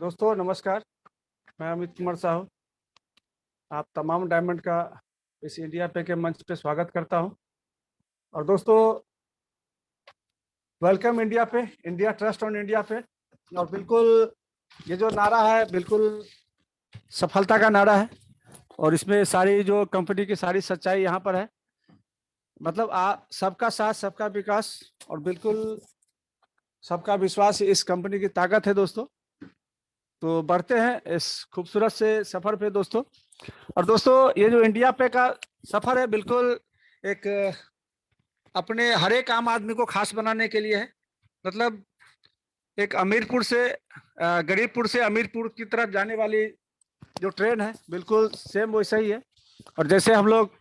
दोस्तों नमस्कार। मैं अमित कुमार साहू आप तमाम डायमंड का इस इंडिया पे के मंच पे स्वागत करता हूं। और दोस्तों वेलकम इंडिया पे, इंडिया ट्रस्ट ऑन इंडिया पे। और बिल्कुल ये जो नारा है बिल्कुल सफलता का नारा है और इसमें सारी जो कंपनी की सारी सच्चाई यहाँ पर है। मतलब सबका साथ सबका विकास और बिल्कुल सबका विश्वास इस कंपनी की ताकत है दोस्तों। तो बढ़ते हैं इस खूबसूरत से सफर पे दोस्तों। और दोस्तों ये जो इंडिया पे का सफर है बिल्कुल एक अपने हर एक आम आदमी को खास बनाने के लिए है। मतलब एक अमीरपुर से गरीबपुर से अमीरपुर की तरफ जाने वाली जो ट्रेन है बिल्कुल सेम वैसा ही है। और जैसे हम लोग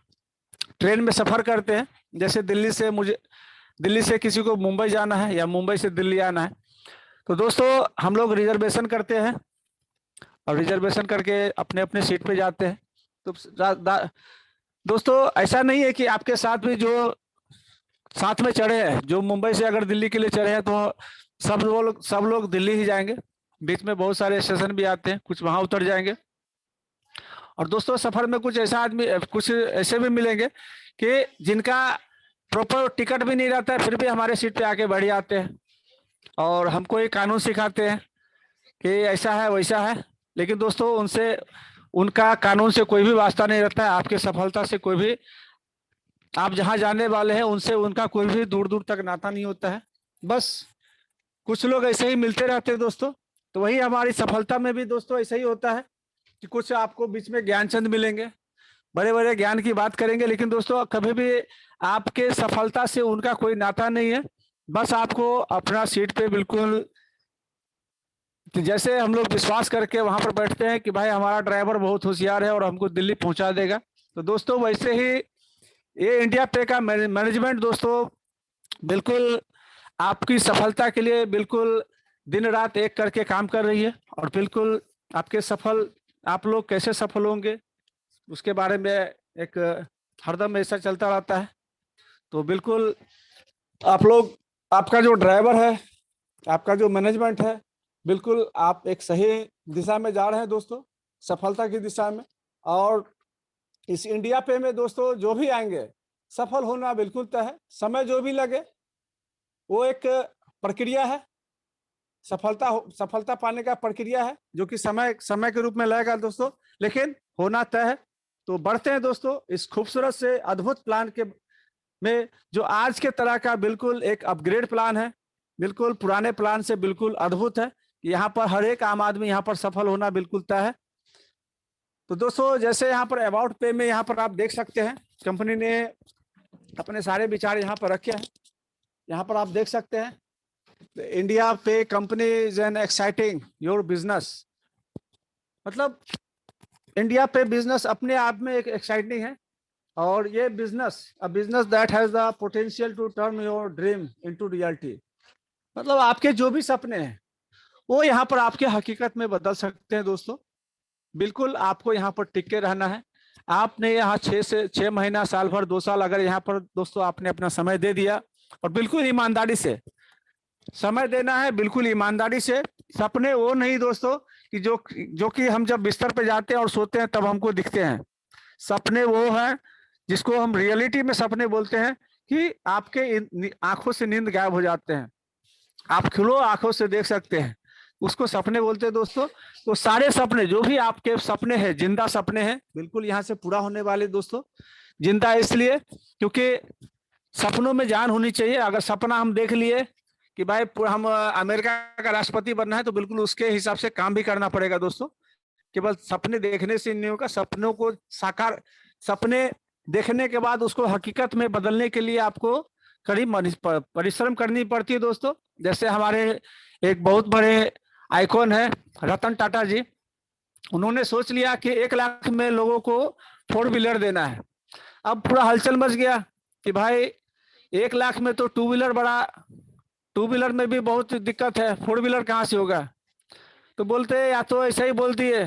ट्रेन में सफर करते हैं, जैसे दिल्ली से किसी को मुंबई जाना है या मुंबई से दिल्ली आना है, तो दोस्तों हम लोग रिजर्वेशन करते हैं और रिजर्वेशन करके अपने अपने सीट पे जाते हैं। तो दोस्तों ऐसा नहीं है कि आपके साथ भी जो साथ में चढ़े हैं, जो मुंबई से अगर दिल्ली के लिए चढ़े हैं तो सब लोग दिल्ली ही जाएंगे। बीच में बहुत सारे स्टेशन भी आते हैं, कुछ वहां उतर जाएंगे। और दोस्तों सफर में कुछ ऐसे भी मिलेंगे कि जिनका प्रॉपर टिकट भी नहीं रहता है, फिर भी हमारे सीट पे आके बैठ जाते हैं और हमको ये कानून सिखाते हैं कि ऐसा है वैसा है। लेकिन दोस्तों उनका कानून से कोई भी वास्ता नहीं रहता है। आपके सफलता से कोई भी, आप जहां जाने वाले हैं उनसे उनका कोई भी दूर दूर तक नाता नहीं होता है। बस कुछ लोग ऐसे ही मिलते रहते हैं दोस्तों। तो वही हमारी सफलता में भी दोस्तों ऐसा ही होता है कि कुछ आपको बीच में ज्ञान चंद मिलेंगे, बड़े बड़े ज्ञान की बात करेंगे, लेकिन दोस्तों कभी भी आपके सफलता से उनका कोई नाता नहीं है। बस आपको अपना सीट पे बिल्कुल जैसे हम लोग विश्वास करके वहां पर बैठते हैं कि भाई हमारा ड्राइवर बहुत होशियार है और हमको दिल्ली पहुंचा देगा, तो दोस्तों वैसे ही ये इंडिया पे का मैनेजमेंट दोस्तों बिल्कुल आपकी सफलता के लिए बिल्कुल दिन रात एक करके काम कर रही है। और बिल्कुल आप लोग कैसे सफल होंगे उसके बारे में एक हरदम ऐसा चलता रहता है। तो बिल्कुल आपका जो ड्राइवर है, आपका जो मैनेजमेंट है, बिल्कुल आप एक सही दिशा में जा रहे हैं दोस्तों, सफलता की दिशा में। और इस इंडिया पे में दोस्तों जो भी आएंगे सफल होना बिल्कुल तय है। समय जो भी लगे वो एक प्रक्रिया है, सफलता पाने का प्रक्रिया है जो कि समय के रूप में लगेगा दोस्तों, लेकिन होना तय है। तो बढ़ते हैं दोस्तों इस खूबसूरत से अद्भुत प्लान के में, जो आज के तरह का बिल्कुल एक अपग्रेड प्लान है, बिल्कुल पुराने प्लान से बिल्कुल अद्भुत है। यहाँ पर हर एक आम आदमी यहाँ पर सफल होना बिल्कुल तय है। तो दोस्तों जैसे यहाँ पर अबाउट पे में यहाँ पर आप देख सकते हैं कंपनी ने अपने सारे विचार यहाँ पर रखे हैं। यहाँ पर आप देख सकते हैं इंडिया पे company is an exciting your business. मतलब इंडिया पे बिजनेस अपने आप में एक एक्साइटिंग है और ये business that has the potential to turn your dream into reality. मतलब आपके जो भी सपने हैं वो यहाँ पर आपके हकीकत में बदल सकते हैं दोस्तों। बिल्कुल आपको यहाँ पर टिक के रहना है। आपने यहाँ 6 महीना, साल भर, 2 साल अगर यहाँ पर दोस्तों आपने अपना समय दे दिया और बिल्कुल ईमानदारी से समय देना है, बिल्कुल ईमानदारी से। सपने वो नहीं दोस्तों कि जो कि हम जब बिस्तर पे जाते हैं और सोते हैं तब हमको दिखते हैं। सपने वो हैं जिसको हम रियलिटी में सपने बोलते हैं कि आपके आंखों से नींद गायब हो जाते हैं, आप खुलो आंखों से देख सकते हैं, उसको सपने बोलते हैं दोस्तों। तो सारे सपने जो भी आपके सपने हैं, जिंदा सपने हैं, बिल्कुल यहाँ से पूरा होने वाले दोस्तों। जिंदा इसलिए क्योंकि सपनों में जान होनी चाहिए। अगर सपना हम देख लिए कि भाई हम अमेरिका का राष्ट्रपति बनना है, तो बिल्कुल उसके हिसाब से काम भी करना पड़ेगा दोस्तों। केवल सपने देखने से नहीं होगा, सपने देखने के बाद उसको हकीकत में बदलने के लिए आपको कड़ी परिश्रम करनी पड़ती है दोस्तों। जैसे हमारे एक बहुत बड़े आइकॉन है रतन टाटा जी, उन्होंने सोच लिया कि 1 लाख में लोगों को 4 व्हीलर देना है। अब पूरा हलचल मच गया कि भाई 1 लाख में तो 2 व्हीलर में भी बहुत दिक्कत है, 4 व्हीलर कहाँ से होगा। तो बोलते या तो ऐसा ही बोल दिए।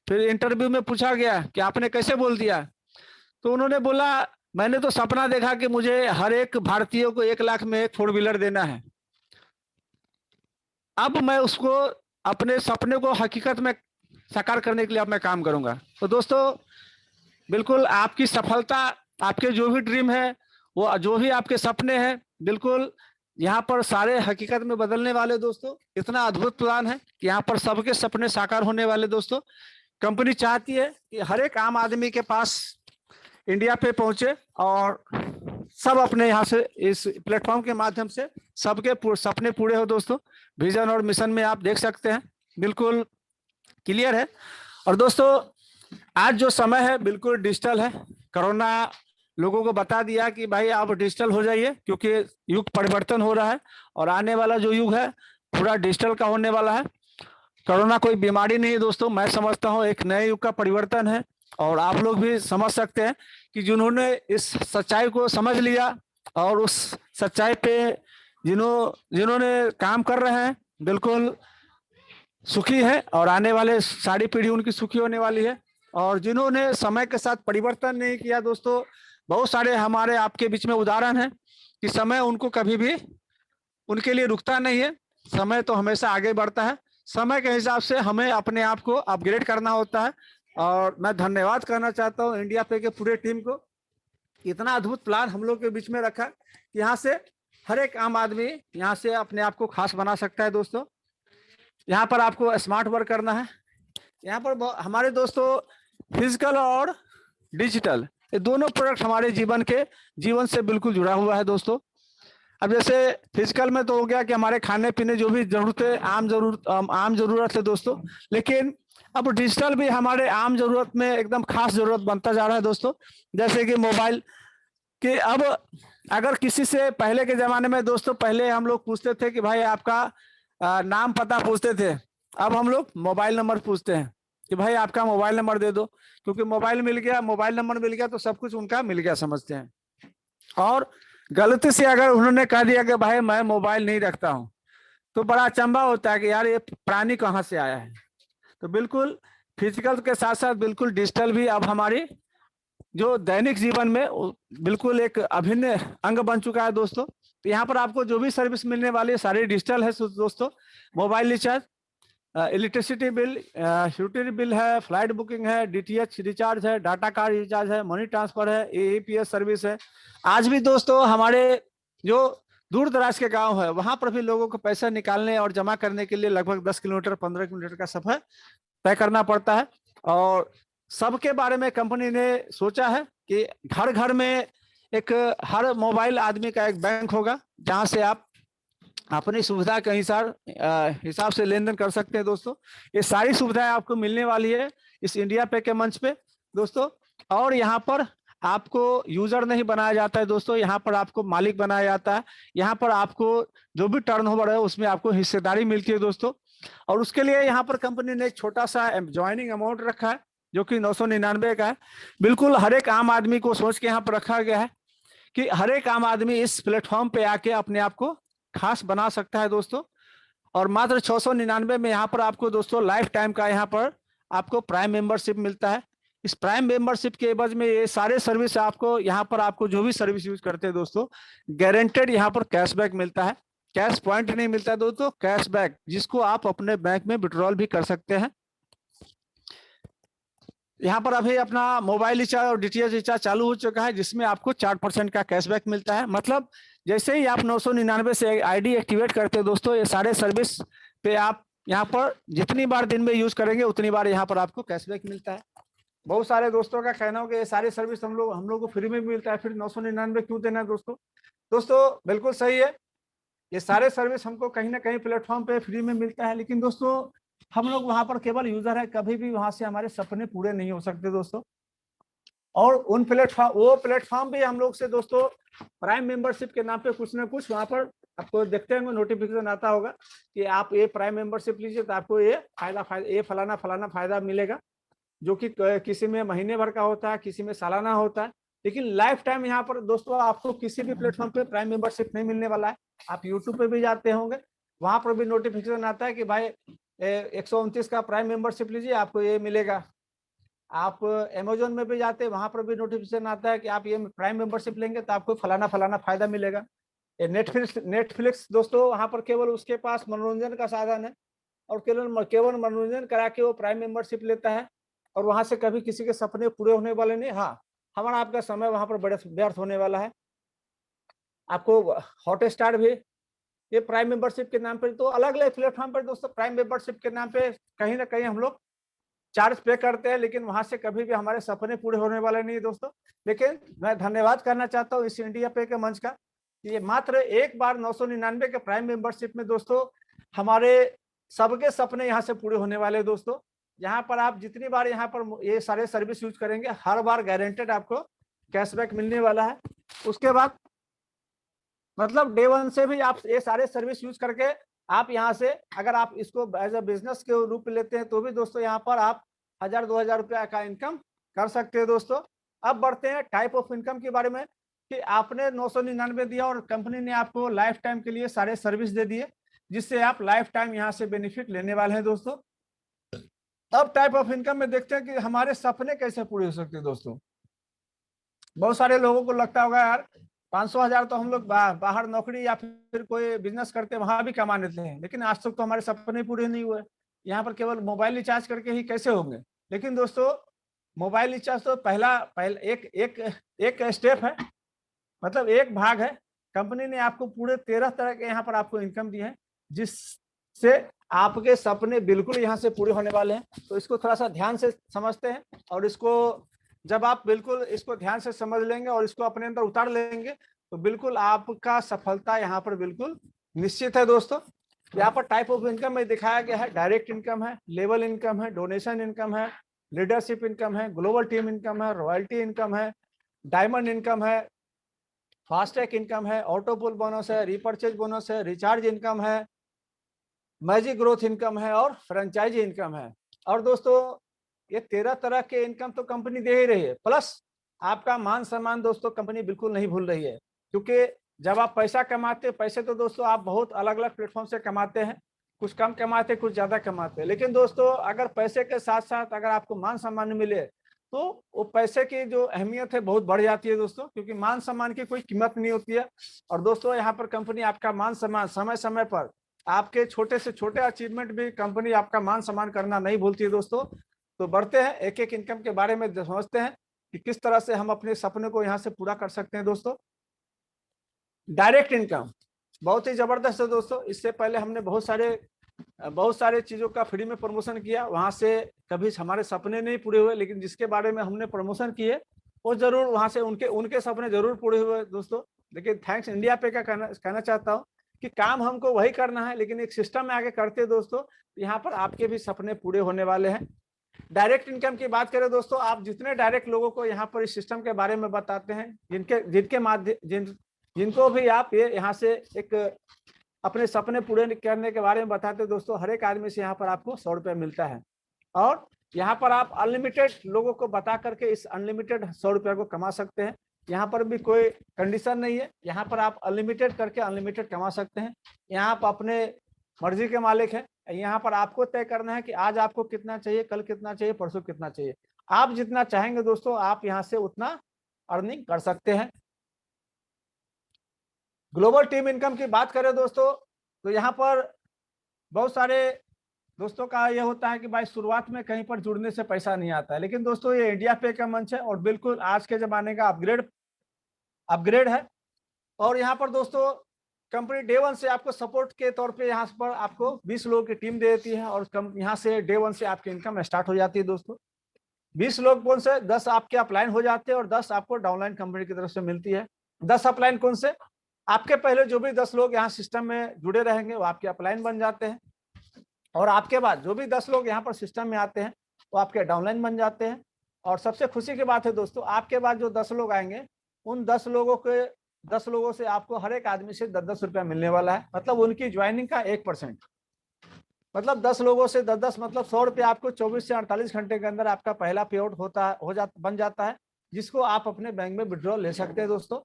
फिर इंटरव्यू में पूछा गया कि आपने कैसे बोल दिया, तो उन्होंने बोला मैंने तो सपना देखा कि मुझे हर एक भारतीय को 1 लाख में 4 व्हीलर देना है। अब मैं उसको अपने सपने को हकीकत में साकार करने के लिए अब मैं काम करूंगा। तो दोस्तों बिल्कुल आपकी सफलता, आपके जो भी ड्रीम है, वो जो भी आपके सपने हैं, बिल्कुल यहाँ पर सारे हकीकत में बदलने वाले दोस्तों। इतना अद्भुत प्लान है कि यहाँ पर सबके सपने साकार होने वाले दोस्तों। कंपनी चाहती है कि हर एक आम आदमी के पास इंडिया पे पहुंचे और सब अपने यहाँ से इस प्लेटफॉर्म के माध्यम से सबके सपने पूरे हो दोस्तों। विजन और मिशन में आप देख सकते हैं बिल्कुल क्लियर है। और दोस्तों आज जो समय है बिल्कुल डिजिटल है। कोरोना लोगों को बता दिया कि भाई आप डिजिटल हो जाइए, क्योंकि युग परिवर्तन हो रहा है और आने वाला जो युग है पूरा डिजिटल का होने वाला है। कोरोना कोई बीमारी नहीं है दोस्तों, मैं समझता हूँ एक नए युग का परिवर्तन है। और आप लोग भी समझ सकते हैं कि जिन्होंने इस सच्चाई को समझ लिया और उस सच्चाई पे जिन्होंने काम कर रहे हैं बिल्कुल सुखी है, और आने वाले सारी पीढ़ी उनकी सुखी होने वाली है। और जिन्होंने समय के साथ परिवर्तन नहीं किया दोस्तों, बहुत सारे हमारे आपके बीच में उदाहरण है कि समय उनको कभी भी उनके लिए रुकता नहीं है। समय तो हमेशा आगे बढ़ता है। समय के हिसाब से हमें अपने आप को अपग्रेड करना होता है। और मैं धन्यवाद करना चाहता हूँ इंडिया पे के पूरे टीम को, इतना अद्भुत प्लान हम लोग के बीच में रखा कि यहाँ से हर एक आम आदमी यहाँ से अपने आप को खास बना सकता है दोस्तों। यहाँ पर आपको स्मार्ट वर्क करना है। यहाँ पर हमारे दोस्तों फिजिकल और डिजिटल ये दोनों प्रोडक्ट हमारे जीवन से बिल्कुल जुड़ा हुआ है दोस्तों। अब जैसे फिजिकल में तो हो गया कि हमारे खाने पीने जो भी जरूरतें आम जरूरत है दोस्तों, लेकिन अब डिजिटल भी हमारे आम जरूरत में एकदम खास जरूरत बनता जा रहा है दोस्तों। जैसे कि मोबाइल कि अब अगर किसी से पहले के जमाने में दोस्तों, पहले हम लोग पूछते थे कि भाई आपका नाम पता पूछते थे, अब हम लोग मोबाइल नंबर पूछते हैं कि भाई आपका मोबाइल नंबर दे दो, क्योंकि मोबाइल मिल गया, मोबाइल नंबर मिल गया तो सब कुछ उनका मिल गया समझते हैं। और गलती से अगर उन्होंने कह दिया कि भाई मैं मोबाइल नहीं रखता हूं, तो बड़ा अचंभा होता है कि यार ये प्राणी कहाँ से आया है। तो बिल्कुल फिजिकल के साथ साथ बिल्कुल डिजिटल भी अब हमारी जो दैनिक जीवन में बिल्कुल एक अभिन्न अंग बन चुका है दोस्तों। तो यहाँ पर आपको जो भी सर्विस मिलने वाली है सारी डिजिटल है दोस्तों। Mobile recharge, electricity bill, utility bill है, फ्लाइट बुकिंग है, डीटीएच रिचार्ज है, डाटा कार्ड रिचार्ज है, मनी ट्रांसफर है, एपीएस सर्विस है। आज भी दोस्तों हमारे जो दूर दराज के गांव है वहां पर भी लोगों को पैसा निकालने और जमा करने के लिए लगभग 10 किलोमीटर 15 किलोमीटर का सफर तय करना पड़ता है। और सबके बारे में कंपनी ने सोचा है कि घर घर में एक हर मोबाइल आदमी का एक बैंक होगा, जहां से आप अपनी सुविधा के हिसाब से लेन देन कर सकते हैं दोस्तों। ये सारी सुविधाएं आपको मिलने वाली है इस इंडिया पे के मंच पे दोस्तों। और यहाँ पर आपको यूजर नहीं बनाया जाता है दोस्तों, यहाँ पर आपको मालिक बनाया जाता है। यहाँ पर आपको जो भी टर्नओवर है उसमें आपको हिस्सेदारी मिलती है दोस्तों। और उसके लिए यहाँ पर कंपनी ने एक छोटा सा ज्वाइनिंग अमाउंट रखा है जो कि 999 का है। बिल्कुल हर एक आम आदमी को सोच के यहाँ पर रखा गया है कि हर एक आम आदमी इस प्लेटफॉर्म पे आके अपने आप को खास बना सकता है दोस्तों। और मात्र 699 में यहाँ पर आपको दोस्तों लाइफ टाइम का यहाँ पर आपको प्राइम मेंबरशिप मिलता है। इस प्राइम मेंबरशिप के एवज में ये सारे सर्विस आपको यहाँ पर आपको जो भी सर्विस यूज करते हैं दोस्तों, गारंटेड यहाँ पर कैशबैक मिलता है। कैश पॉइंट नहीं मिलता है दोस्तों, कैशबैक, जिसको आप अपने बैंक में विड्रॉल भी कर सकते हैं। यहाँ पर अभी अपना मोबाइल रिचार्ज और डीटीएच रिचार्ज चालू हो चुका है, जिसमें आपको 4% का कैशबैक मिलता है। मतलब जैसे ही आप 999 से आईडी एक्टिवेट करते हैं दोस्तों, ये सारे सर्विस पे आप यहाँ पर जितनी बार दिन में यूज करेंगे उतनी बार यहाँ पर आपको कैशबैक मिलता है। बहुत सारे दोस्तों का कहना हो कि ये सारे सर्विस हम लोग को फ्री में मिलता है, फिर 999 क्यों देना है दोस्तों। दोस्तों बिल्कुल सही है, ये सारे सर्विस हमको कहीं ना कहीं प्लेटफॉर्म पे फ्री में मिलता है, लेकिन दोस्तों हम लोग वहां पर केवल यूजर है, कभी भी वहां से हमारे सपने पूरे नहीं हो सकते दोस्तों। और उन प्लेटफॉर्म भी हम लोग से दोस्तों प्राइम मेंबरशिप के नाम पे कुछ ना कुछ वहां पर आपको देखते हैं नोटिफिकेशन आता होगा कि आप ये प्राइम मेंबरशिप लीजिए तो आपको ये ये फलाना फलाना फायदा मिलेगा, जो कि किसी में महीने भर का होता है, किसी में सालाना होता है। लेकिन लाइफ टाइम यहाँ पर दोस्तों आपको किसी भी प्लेटफॉर्म पे प्राइम मेंबरशिप नहीं मिलने वाला है। आप यूट्यूब पे भी जाते होंगे, वहां पर भी नोटिफिकेशन आता है कि भाई 129 का प्राइम मेंबरशिप लीजिए आपको ये मिलेगा। आप अमेजोन में भी जाते हैं, वहां पर भी नोटिफिकेशन आता है कि आप ये प्राइम मेंबरशिप लेंगे तो आपको फलाना फलाना फायदा मिलेगा। नेटफ्लिक्स दोस्तों वहां पर केवल उसके पास मनोरंजन का साधन है, और केवल केवल मनोरंजन करा के वो प्राइम मेंबरशिप लेता है और वहां से कभी किसी के सपने पूरे होने वाले नहीं। हाँ, हमारा आपका समय वहां पर बड़े व्यर्थ होने वाला है। आपको हॉटस्टार भी ये प्राइम मेंबरशिप के नाम पर, तो अलग अलग प्लेटफॉर्म पर दोस्तों प्राइम मेंबरशिप के नाम पे कहीं ना कहीं हम लोग चार्ज पे करते हैं, लेकिन वहां से कभी भी हमारे सपने पूरे होने वाले नहीं है दोस्तों। लेकिन मैं धन्यवाद करना चाहता हूँ इस इंडिया पे के मंच का, ये मात्र एक बार 999 के प्राइम मेंबरशिप में दोस्तों हमारे सबके सपने यहाँ से पूरे होने वाले हैं दोस्तों। यहाँ पर आप जितनी बार यहाँ पर ये सारे सर्विस यूज करेंगे, हर बार गारंटेड आपको कैशबैक मिलने वाला है। उसके बाद मतलब डे वन से भी आप ये सारे सर्विस यूज करके आप यहाँ से अगर आप इसको एज अ बिजनेस के रूप में लेते हैं तो भी दोस्तों यहाँ पर आप 1000-2000 रुपया का इनकम कर सकते हैं दोस्तों। अब बढ़ते हैं टाइप ऑफ इनकम के बारे में कि आपने 999 दिया और कंपनी ने आपको लाइफ टाइम के लिए सारे सर्विस दे दिए, जिससे आप लाइफ टाइम यहाँ से बेनिफिट लेने वाले हैं दोस्तों। अब टाइप ऑफ इनकम में देखते हैं कि हमारे सपने कैसे पूरे हो सकते हैं दोस्तों। बहुत सारे लोगों को लगता होगा यार 500,000 तो हम लोग बाहर नौकरी या फिर कोई बिजनेस करते वहां भी कमा लेते हैं, लेकिन आज तक तो हमारे सपने पूरे नहीं हुए। यहाँ पर केवल मोबाइल रिचार्ज करके ही कैसे होंगे। लेकिन दोस्तों मोबाइल रिचार्ज तो पहला एक एक एक स्टेप है, मतलब एक भाग है। कंपनी ने आपको पूरे 13 तरह के यहाँ पर आपको इनकम दी है, जिससे आपके सपने बिल्कुल यहाँ से पूरे होने वाले हैं। तो इसको थोड़ा सा ध्यान से समझते हैं, और इसको जब आप बिल्कुल इसको ध्यान से समझ लेंगे और इसको अपने अंदर उतार लेंगे तो बिल्कुल आपका सफलता यहाँ पर बिल्कुल निश्चित है दोस्तों। यहाँ पर टाइप ऑफ इनकम में दिखाया गया है, डायरेक्ट इनकम है, लेवल इनकम है, डोनेशन इनकम है, लीडरशिप इनकम है, ग्लोबल टीम इनकम है, रॉयल्टी इनकम है, डायमंड इनकम है, फास्टैग इनकम है, ऑटोपुल बोनस है, रिपर्चेज बोनस है, रिचार्ज इनकम है, मैजिक ग्रोथ इनकम है और फ्रेंचाइजी इनकम है। और दोस्तों ये 13 तरह के इनकम तो कंपनी दे ही रही है, प्लस आपका मान सम्मान दोस्तों कंपनी बिल्कुल नहीं भूल रही है। क्योंकि जब आप पैसा कमाते पैसे तो दोस्तों आप बहुत अलग अलग प्लेटफॉर्म से कमाते हैं, कुछ कम कमाते कुछ ज्यादा कमाते, लेकिन दोस्तों अगर पैसे के साथ साथ अगर आपको मान सम्मान मिले तो वो पैसे की जो अहमियत है बहुत बढ़ जाती है दोस्तों, क्योंकि मान सम्मान की कोई कीमत नहीं होती है। और दोस्तों यहाँ पर कंपनी आपका मान सम्मान समय समय पर आपके छोटे से छोटे अचीवमेंट भी कंपनी आपका मान सम्मान करना नहीं भूलती है दोस्तों। तो बढ़ते हैं एक एक इनकम के बारे में समझते हैं कि किस तरह से हम अपने सपने को यहाँ से पूरा कर सकते हैं दोस्तों। डायरेक्ट इनकम बहुत ही जबरदस्त है दोस्तों। इससे पहले हमने बहुत सारे चीजों का फ्री में प्रमोशन किया, वहां से कभी हमारे सपने नहीं पूरे हुए, लेकिन जिसके बारे में हमने प्रमोशन किए वो जरूर वहां से उनके सपने जरूर पूरे हुए दोस्तों। लेकिन थैंक्स इंडिया पे का कहना चाहता हूँ कि काम हमको वही करना है, लेकिन एक सिस्टम में आगे करते दोस्तों, यहाँ पर आपके भी सपने पूरे होने वाले हैं। डायरेक्ट इनकम की बात करें दोस्तों, आप जितने डायरेक्ट लोगों को यहाँ पर इस सिस्टम के बारे में बताते हैं, जिनके माध्यम जिनको भी आप ये यहाँ से एक अपने सपने पूरे करने के बारे में बताते हैं दोस्तों, हर एक आदमी से यहाँ पर आपको 100 रुपया मिलता है। और यहाँ पर आप अनलिमिटेड लोगों को बता करके इस अनलिमिटेड 100 रुपया को कमा सकते हैं। यहाँ पर भी कोई कंडीशन नहीं है, यहाँ पर आप अनलिमिटेड करके अनलिमिटेड कमा सकते हैं। यहाँ आप अपने मर्जी के मालिक हैं, यहाँ पर आपको तय करना है कि आज आपको कितना चाहिए, कल कितना चाहिए, परसों कितना चाहिए। आप जितना चाहेंगे दोस्तों आप यहाँ से उतना अर्निंग कर सकते हैं। ग्लोबल टीम इनकम की बात करें दोस्तों तो यहाँ पर बहुत सारे दोस्तों का यह होता है कि भाई शुरुआत में कहीं पर जुड़ने से पैसा नहीं आता है, लेकिन दोस्तों ये इंडिया पे का मंच है और बिल्कुल आज के जमाने का अपग्रेड है। और यहाँ पर दोस्तों कंपनी डे वन से आपको सपोर्ट के तौर पे यहाँ पर आपको 20 लोगों की टीम दे देती है और यहाँ से डे वन से आपकी इनकम स्टार्ट हो जाती है दोस्तों। 20 लोग कौन से, 10 आपके अपलाइन हो जाते हैं और 10 आपको डाउनलाइन कंपनी की तरफ से मिलती है। 10 अपलाइन कौन से, आपके पहले जो भी 10 लोग यहाँ सिस्टम में जुड़े रहेंगे वो आपके अपलाइन बन जाते हैं, और आपके बाद जो भी 10 लोग यहाँ पर सिस्टम में आते हैं वो आपके डाउनलाइन बन जाते हैं। और सबसे खुशी की बात है दोस्तों, आपके बाद जो 10 लोग आएंगे उन 10 लोगों से आपको हर एक आदमी से 10-10 रुपया मिलने वाला है, मतलब उनकी ज्वाइनिंग का 1%, मतलब 10 लोगों से 10-10 मतलब 100 रुपया आपको 24 से 48 घंटे के अंदर आपका पहला पे आउट बन जाता है, जिसको आप अपने बैंक में विड्रॉ ले सकते हैं दोस्तों।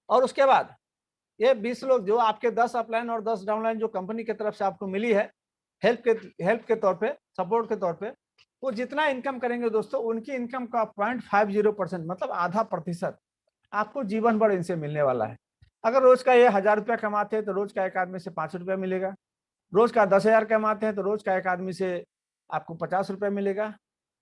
और उसके बाद ये 20 लोग जो आपके 10 अपलाइन और 10 डाउनलाइन जो कंपनी की तरफ से आपको मिली है हेल्प के तौर पे, सपोर्ट के तौर पे, वो जितना इनकम करेंगे दोस्तों उनकी इनकम का 0.50% मतलब आधा प्रतिशत आपको जीवन भर इनसे मिलने वाला है। अगर रोज का ये 1000 रुपया कमाते हैं तो रोज का एक आदमी से 5 रुपया मिलेगा, रोज का 10,000 कमाते हैं तो रोज का एक आदमी से आपको 50 रुपये मिलेगा।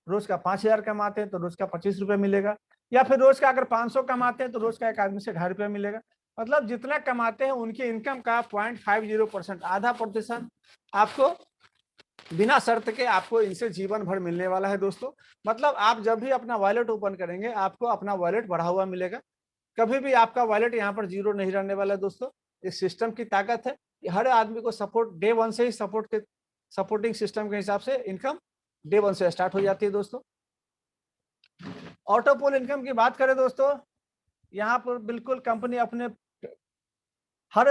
रोज का 5,000 कमाते हैं तो रोज का 25 रुपये मिलेगा। या फिर रोज का अगर 500 कमाते हैं तो रोज का एक आदमी से 2.5 रुपये मिलेगा। मतलब जितना कमाते हैं उनकी इनकम का 0.50%, आधा प्रतिशत आपको बिना शर्त के आपको इनसे जीवन भर मिलने वाला है दोस्तों। मतलब आप जब भी अपना वॉलेट ओपन करेंगे आपको अपना वॉलेट बढ़ा हुआ मिलेगा। कभी भी आपका वॉलेट यहाँ पर जीरो नहीं रहने वाला है दोस्तों। इस सिस्टम की ताकत है कि हर आदमी को सपोर्ट डे वन से ही सपोर्टिंग सिस्टम के हिसाब से इनकम डे वन से स्टार्ट हो जाती है दोस्तों। ऑटो पूल इनकम की बात करें दोस्तों, यहाँ पर बिल्कुल कंपनी अपने हर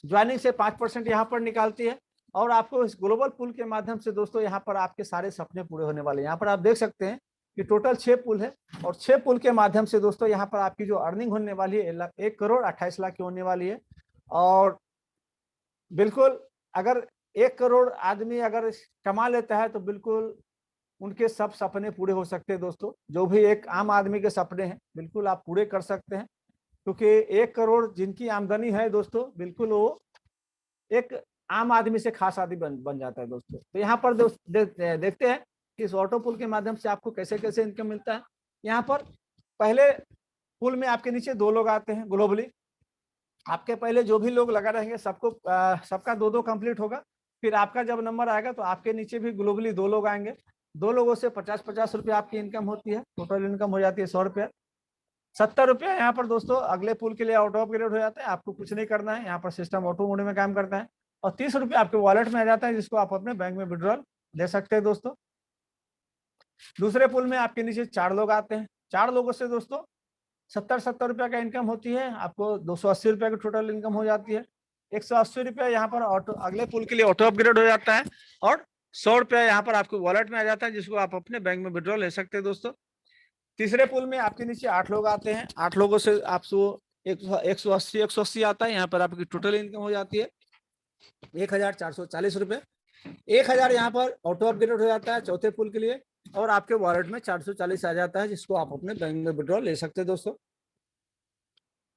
ज्वाइनिंग से 5% यहाँ पर निकालती है और आपको इस ग्लोबल पूल के माध्यम से दोस्तों यहाँ पर आपके सारे सपने पूरे होने वाले हैं। यहाँ पर आप देख सकते हैं कि टोटल 6 पुल है और 6 पुल के माध्यम से दोस्तों यहाँ पर आपकी जो अर्निंग होने वाली है 1,28,00,000 की होने वाली है। और बिल्कुल अगर 1 करोड़ आदमी अगर कमा लेता है तो बिल्कुल उनके सब सपने पूरे हो सकते हैं दोस्तों। जो भी एक आम आदमी के सपने हैं बिल्कुल आप पूरे कर सकते हैं, क्योंकि 1 करोड़ जिनकी आमदनी है दोस्तों बिल्कुल वो एक आम आदमी से खास आदमी बन जाता है दोस्तों। तो यहाँ पर देखते हैं कि इस ऑटो पुल के माध्यम से आपको कैसे कैसे इनकम मिलता है। यहाँ पर पहले पुल में आपके नीचे 2 लोग आते हैं ग्लोबली। आपके पहले जो भी लोग लगा रहेंगे सबको सबका 2-2 कंप्लीट होगा। फिर आपका जब नंबर आएगा तो आपके नीचे भी ग्लोबली 2 लोग आएंगे। 2 लोगों से 50-50 रुपये आपकी इनकम होती है। टोटल इनकम हो जाती है 100 रुपये। 70 रुपये यहाँ पर दोस्तों अगले पुल के लिए ऑटो अपग्रेड हो जाता है। आपको कुछ नहीं करना है, यहाँ पर सिस्टम ऑटो मोड में काम करता है। और 30 रुपये आपके वॉलेट में आ जाता है, जिसको आप अपने बैंक में विड्रॉल ले सकते हैं दोस्तों। दूसरे पुल में आपके नीचे 4 लोग आते हैं। 4 लोगों से दोस्तों 70-70 रुपये का इनकम होती है। आपको 280 रुपये की टोटल इनकम हो जाती है। 180 रुपये यहाँ पर ऑटो अगले पुल के लिए ऑटो अपग्रेड हो जाता है और 100 रुपये यहाँ पर आपके वॉलेट में आ जाता है, जिसको आप अपने बैंक में विड्रॉल ले सकते हैं दोस्तों। तीसरे पुल में आपके नीचे 8 लोग आते हैं। 8 लोगों से आपको 180 आता है। यहाँ पर आपकी टोटल इनकम हो जाती है 1,440 रुपये। 1,000 यहाँ पर ऑटो अपग्रेड हो जाता है चौथे पुल के लिए और आपके वॉलेट में 440 आ जाता है, जिसको आप अपने बैंक में विड्रॉल ले सकते हैं दोस्तों।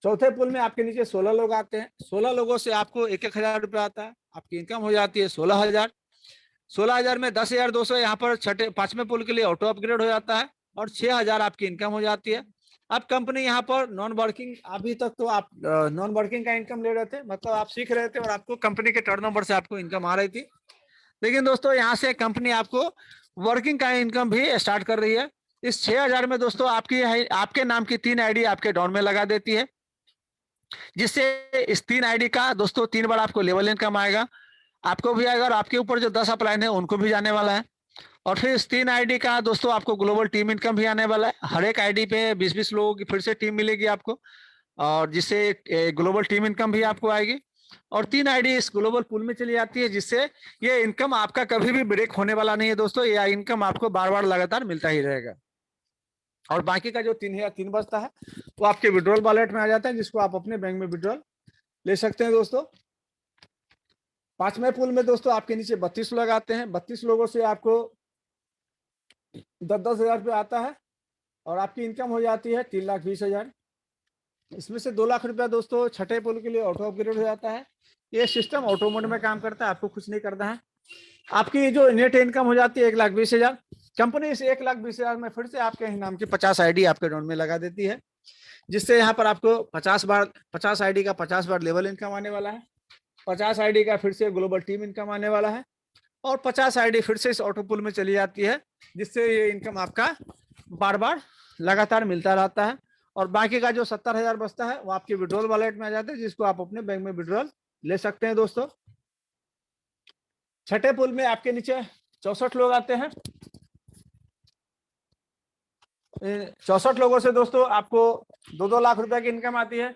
चौथे पुल में आपके नीचे 16 लोग आते हैं। 16 लोगों से आपको 1,000 रुपये आता है। आपकी इनकम हो जाती है 16,000। 16,000 में 10,200 यहाँ पर 5वें पुल के लिए ऑटो अपग्रेड हो जाता है और 6,000 आपकी इनकम हो जाती है। अब कंपनी यहाँ पर नॉन वर्किंग, अभी तक तो आप नॉन वर्किंग का इनकम ले रहे थे, मतलब आप सीख रहे थे और आपको कंपनी के टर्नओवर से आपको इनकम आ रही थी। लेकिन दोस्तों यहाँ से कंपनी आपको वर्किंग का इनकम भी स्टार्ट कर रही है। इस 6,000 में दोस्तों आपके नाम की 3 आईडी आपके डाउन में लगा देती है, जिससे इस 3 आईडी का दोस्तों 3 बार आपको लेवल इनकम आएगा। आपको भी आएगा और आपके ऊपर जो 10 अपलाइन है उनको भी जाने वाला है। और फिर इस 3 आईडी का दोस्तों आपको ग्लोबल टीम इनकम भी आने वाला है। हर एक आईडी पे 20-20 लोगों की फिर से टीम मिलेगी आपको, और जिससे ग्लोबल टीम इनकम भी आपको आएगी। और 3 आईडी इस ग्लोबल पूल में चली जाती है, जिससे ये इनकम आपका कभी भी ब्रेक होने वाला नहीं है दोस्तों। ये इनकम आपको बार बार लगातार मिलता ही रहेगा। और बाकी का जो 3 बचता है वो आपके विड्रॉल वॉलेट में आ जाता है, जिसको आप अपने बैंक में विड्रॉल ले सकते हैं दोस्तों। 5वें पुल में दोस्तों आपके नीचे 32 लोग आते हैं। 32 लोगों से आपको 10-10 हजार रुपये आता है और आपकी इनकम हो जाती है 3,20,000। इसमें से 2 लाख रुपया दोस्तों छठे पुल के लिए ऑटो अपग्रेड हो जाता है। ये सिस्टम ऑटो मोड में काम करता है, आपको कुछ नहीं करना है। आपकी जो नेट इनकम हो जाती है 1,20,000। कंपनी इस 1,20,000 में फिर से आपके ही नाम की 50 आईडी आपके अकाउंट में लगा देती है, जिससे यहाँ पर आपको 50 आईडी का 50 बार लेवल इनकम आने वाला है। 50 आईडी का फिर से ग्लोबल टीम इनकम आने वाला है और 50 आईडी फिर से इस ऑटो पुल में चली जाती है, जिससे ये इनकम आपका बार बार लगातार मिलता रहता है। और बाकी का जो 70,000 बचता है वो आपके विड्रॉल वॉलेट में आ जाता है, जिसको आप अपने बैंक में विड्रॉल ले सकते हैं दोस्तों। छठे पुल में आपके नीचे 64 लोग आते हैं। 64 लोगों से दोस्तों आपको 2-2 लाख रुपए की इनकम आती है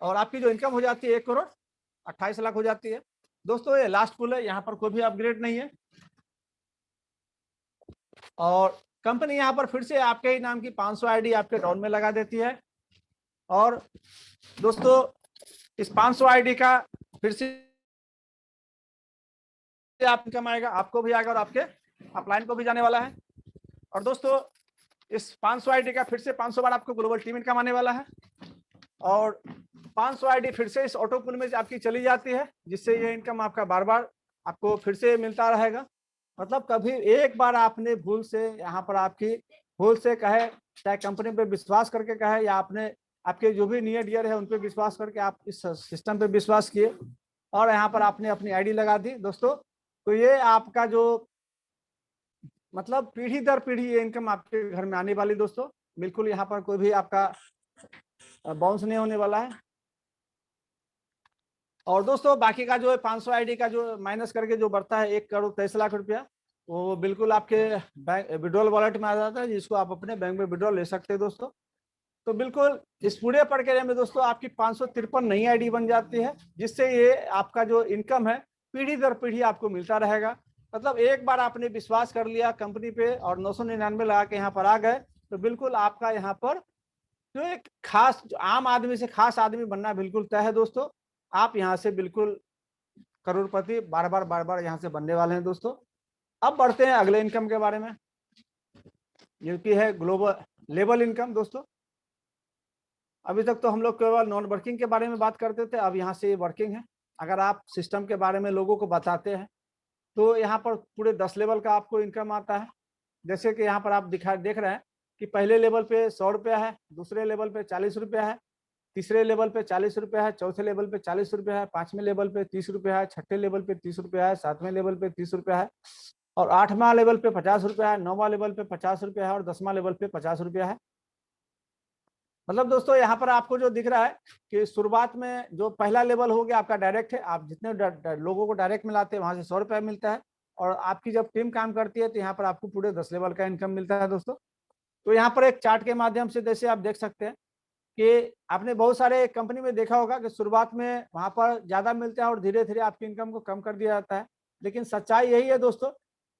और आपकी जो इनकम हो जाती है 1,28,00,000 हो जाती है दोस्तों। ये लास्ट पुल है, यहाँ पर कोई भी अपग्रेड नहीं है। और कंपनी यहाँ पर फिर से आपके ही नाम की 500 आईडी आपके डाउन में लगा देती है। और दोस्तों इस 500 आईडी का फिर से आप इनकम आएगा, आपको भी आएगा और आपके अपलाइन को भी जाने वाला है। और दोस्तों इस 500 आईडी का फिर से 500 बार आपको ग्लोबल टीम इनकम आने वाला है। और 500 आईडी फिर से इस ऑटो पूल में आपकी चली जाती है, जिससे ये इनकम आपका बार बार आपको फिर से मिलता रहेगा। मतलब कभी एक बार आपने भूल से यहाँ पर आपकी भूल से कहे, चाहे कंपनी पे विश्वास करके कहे या आपने आपके जो भी नियर डियर है उन पे विश्वास करके आप इस सिस्टम पे विश्वास किए और यहाँ पर आपने अपनी आईडी लगा दी दोस्तों, तो ये आपका जो मतलब पीढ़ी दर पीढ़ी ये इनकम आपके घर में आने वाली दोस्तों। बिल्कुल यहाँ पर कोई भी आपका बाउंस नहीं होने वाला है। और दोस्तों बाकी का जो है 500 आईडी का जो माइनस करके जो बढ़ता है 1,23,00,000 रुपया, वो बिल्कुल आपके बैंक विड्रॉल वॉलेट में आ जाता है, जिसको आप अपने बैंक में विड्रॉल ले सकते हैं दोस्तों। तो बिल्कुल इस पूरे प्रक्रिया में दोस्तों आपकी 553 नई आईडी बन जाती है, जिससे ये आपका जो इनकम है पीढ़ी दर पीढ़ी आपको मिलता रहेगा। मतलब एक बार आपने विश्वास कर लिया कंपनी पे और 999 लगा के यहाँ पर आ गए, तो बिल्कुल आपका यहाँ पर जो एक खास आम आदमी से खास आदमी बनना बिल्कुल तय है दोस्तों। आप यहाँ से बिल्कुल करोड़पति बार बार यहाँ से बनने वाले हैं दोस्तों। अब बढ़ते हैं अगले इनकम के बारे में, जो कि है ग्लोबल लेवल इनकम दोस्तों। अभी तक तो हम लोग केवल नॉन वर्किंग के बारे में बात करते थे, अब यहाँ से ये वर्किंग है। अगर आप सिस्टम के बारे में लोगों को बताते हैं तो यहाँ पर पूरे 10 लेवल का आपको इनकम आता है। जैसे कि यहाँ पर आप देख रहे हैं कि पहले लेवल पे 100 रुपया है, दूसरे लेवल पे 40 रुपया है, तीसरे लेवल पे 40 रुपया है, चौथे लेवल पे 40 रुपया है, पांचवें लेवल पे 30 रुपया है, छठे लेवल पे 30 रुपया है, सातवें लेवल पे 30 रुपया है, और 8वां लेवल पे 50 रुपया है, 9वां लेवल पे 50 रुपया है और 10वां लेवल पे 50 रुपया है। मतलब दोस्तों यहाँ पर आपको जो दिख रहा है कि शुरुआत में जो पहला लेवल हो गया आपका डायरेक्ट है, आप जितने लोगों को डायरेक्ट मिलाते हैं वहां से 100 रुपया मिलता है, और आपकी जब टीम काम करती है तो यहाँ पर आपको पूरे 10 लेवल का इनकम मिलता है दोस्तों। तो यहाँ पर एक चार्ट के माध्यम से जैसे आप देख सकते हैं कि आपने बहुत सारे कंपनी में देखा होगा कि शुरुआत में वहां पर ज्यादा मिलता है और धीरे धीरे आपकी इनकम को कम कर दिया जाता है, लेकिन सच्चाई यही है दोस्तों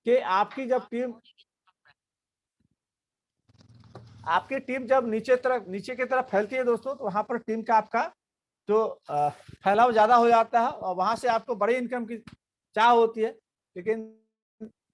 कि आपकी टीम जब नीचे की तरफ फैलती है दोस्तों, तो वहां पर टीम का आपका जो फैलाव ज्यादा हो जाता है और वहां से आपको बड़ी इनकम की चाह होती है। लेकिन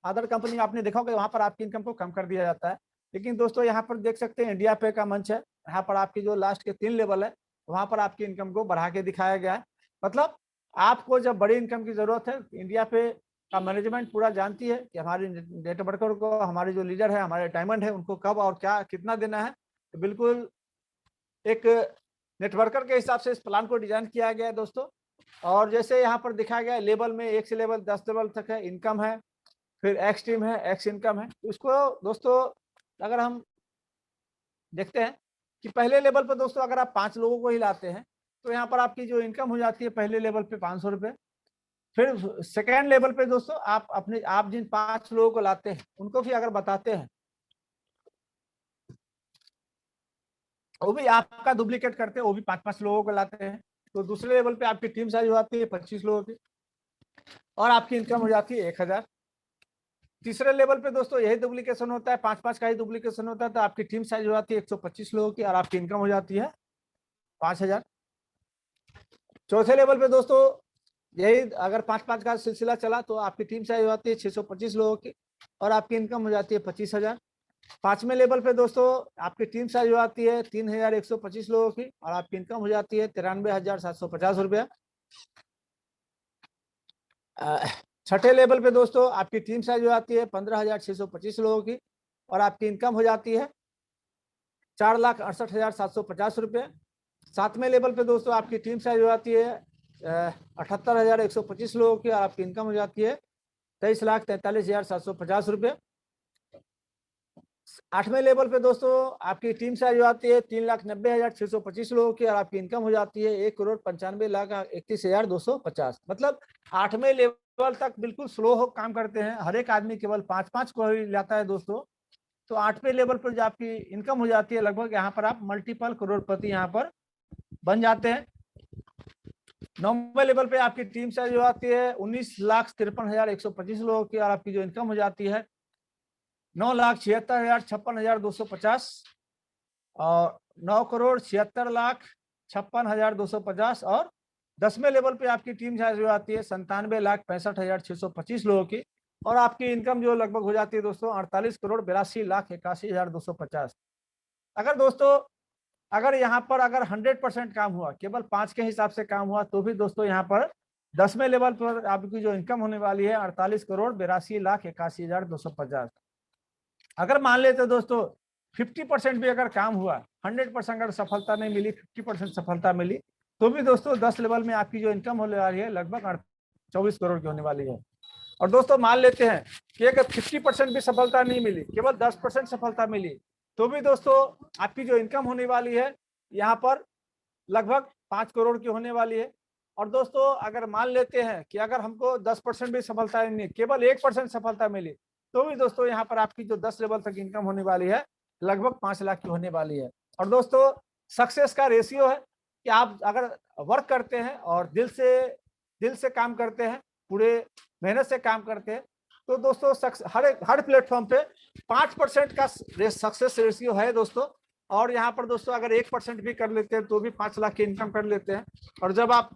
अदर कंपनी आपने देखा होगा वहां पर आपकी इनकम को कम कर दिया जाता है। लेकिन दोस्तों यहाँ पर देख सकते हैं इंडिया पे का मंच है, यहाँ पर आपकी जो लास्ट के 3 लेवल है वहां पर आपकी इनकम को बढ़ा के दिखाया गया है। मतलब आपको जब बड़ी इनकम की जरूरत है, इंडिया पे का मैनेजमेंट पूरा जानती है कि हमारे नेटवर्कर को, हमारे जो लीडर है, हमारे डायमंड है, उनको कब और क्या कितना देना है। तो बिल्कुल एक नेटवर्कर के हिसाब से इस प्लान को डिजाइन किया गया है दोस्तों। और जैसे यहाँ पर दिखाया गया है लेवल में 1 से लेवल 10 लेवल तक है, इनकम है, फिर एक्स टीम है, एक्स इनकम है। तो इसको दोस्तों अगर हम देखते हैं कि पहले लेवल पर दोस्तों अगर आप 5 लोगों को ही लाते हैं तो यहाँ पर आपकी जो इनकम हो जाती है पहले लेवल पे 500 रुपये। फिर सेकेंड लेवल पे दोस्तों आप जिन 5 लोगों को लाते हैं उनको भी अगर बताते हैं, वो भी आपका डुप्लीकेट करते हैं, वो भी 5-5 लोगों को लाते हैं, तो दूसरे लेवल पे आपकी टीम साइज हो जाती है 25 लोगों की और आपकी इनकम हो जाती है 1000। तीसरे लेवल पे दोस्तों यही डुप्लीकेशन होता है, 5-5 का ही डुप्लीकेशन होता है, तो आपकी टीम साइज हो जाती है 125 लोगों की और आपकी इनकम हो जाती है 5000। चौथे लेवल पे दोस्तों यही अगर 5-5 का सिलसिला चला तो आपकी टीम साइज हो जाती है 625 लोगों की और आपकी इनकम हो जाती है 25,000। पांचवें लेवल पे दोस्तों आपकी टीम साइज हो जाती है 3125 लोगों की और आपकी इनकम हो जाती है 93,750 रुपया। छठे लेवल पे दोस्तों आपकी टीम साइज हो जाती है 15,625 लोगों की और आपकी इनकम हो जाती है 4,68,750 रुपये। सातवें लेवल पे दोस्तों आपकी टीम साइज हो जाती है 78,125 लोगों की और आपकी इनकम हो जाती है 23,43,750 रुपये। आठवें लेवल पे दोस्तों आपकी टीम साइज हो जाती है 3,90,625 लोगों की और आपकी इनकम हो जाती है 1,95,31,250। मतलब 8वें लेवल तक बिल्कुल स्लो हो काम करते हैं, हर एक आदमी केवल 5-5 को ही लाता है दोस्तों। तो 8वें लेवल पर जो आपकी इनकम हो जाती है लगभग यहाँ पर आप मल्टीपल करोड़पति यहाँ पर बन जाते हैं। 9वें लेवल पे आपकी टीम साइज हो जाती है 19,53,125 लोगों की और आपकी जो इनकम हो जाती है 9,76,56,250 और 9,76,56,250। और 10वें लेवल पे आपकी टीम साइज हो जाती है 97,65,625 लोगों की और आपकी इनकम जो लगभग हो जाती है दोस्तों 48,82,81,250। अगर दोस्तों अगर यहाँ पर अगर 100% काम हुआ, केवल 5 के हिसाब से काम हुआ, तो भी दोस्तों यहाँ पर 10वें लेवल पर आपकी जो इनकम होने वाली है 48,82,81,250। अगर मान लेते दोस्तों 50% भी अगर काम हुआ, 100% अगर सफलता नहीं मिली, 50% सफलता मिली, तो भी दोस्तों 10 लेवल में आपकी जो इनकम होने वाली है लगभग 24 करोड़ की होने वाली है। और दोस्तों मान लेते हैं कि अगर 50% भी सफलता नहीं मिली, केवल 10% सफलता मिली, तो भी दोस्तों आपकी जो इनकम होने वाली है यहाँ पर लगभग 5 करोड़ की होने वाली है। और दोस्तों अगर मान लेते हैं कि अगर हमको 10% भी सफलता नहीं, केवल 1% सफलता मिली, तो भी दोस्तों यहाँ पर आपकी जो 10 लेवल तक इनकम होने वाली है लगभग 5 लाख की होने वाली है। और दोस्तों सक्सेस का रेशियो है कि आप अगर वर्क करते हैं और दिल से काम करते हैं, पूरे मेहनत से काम करते हैं, तो दोस्तों हर प्लेटफॉर्म पे 5% का सक्सेस रेशियो है दोस्तों। और यहाँ पर दोस्तों अगर 1% भी कर लेते हैं तो भी 5 लाख की इनकम कर लेते हैं। और जब आप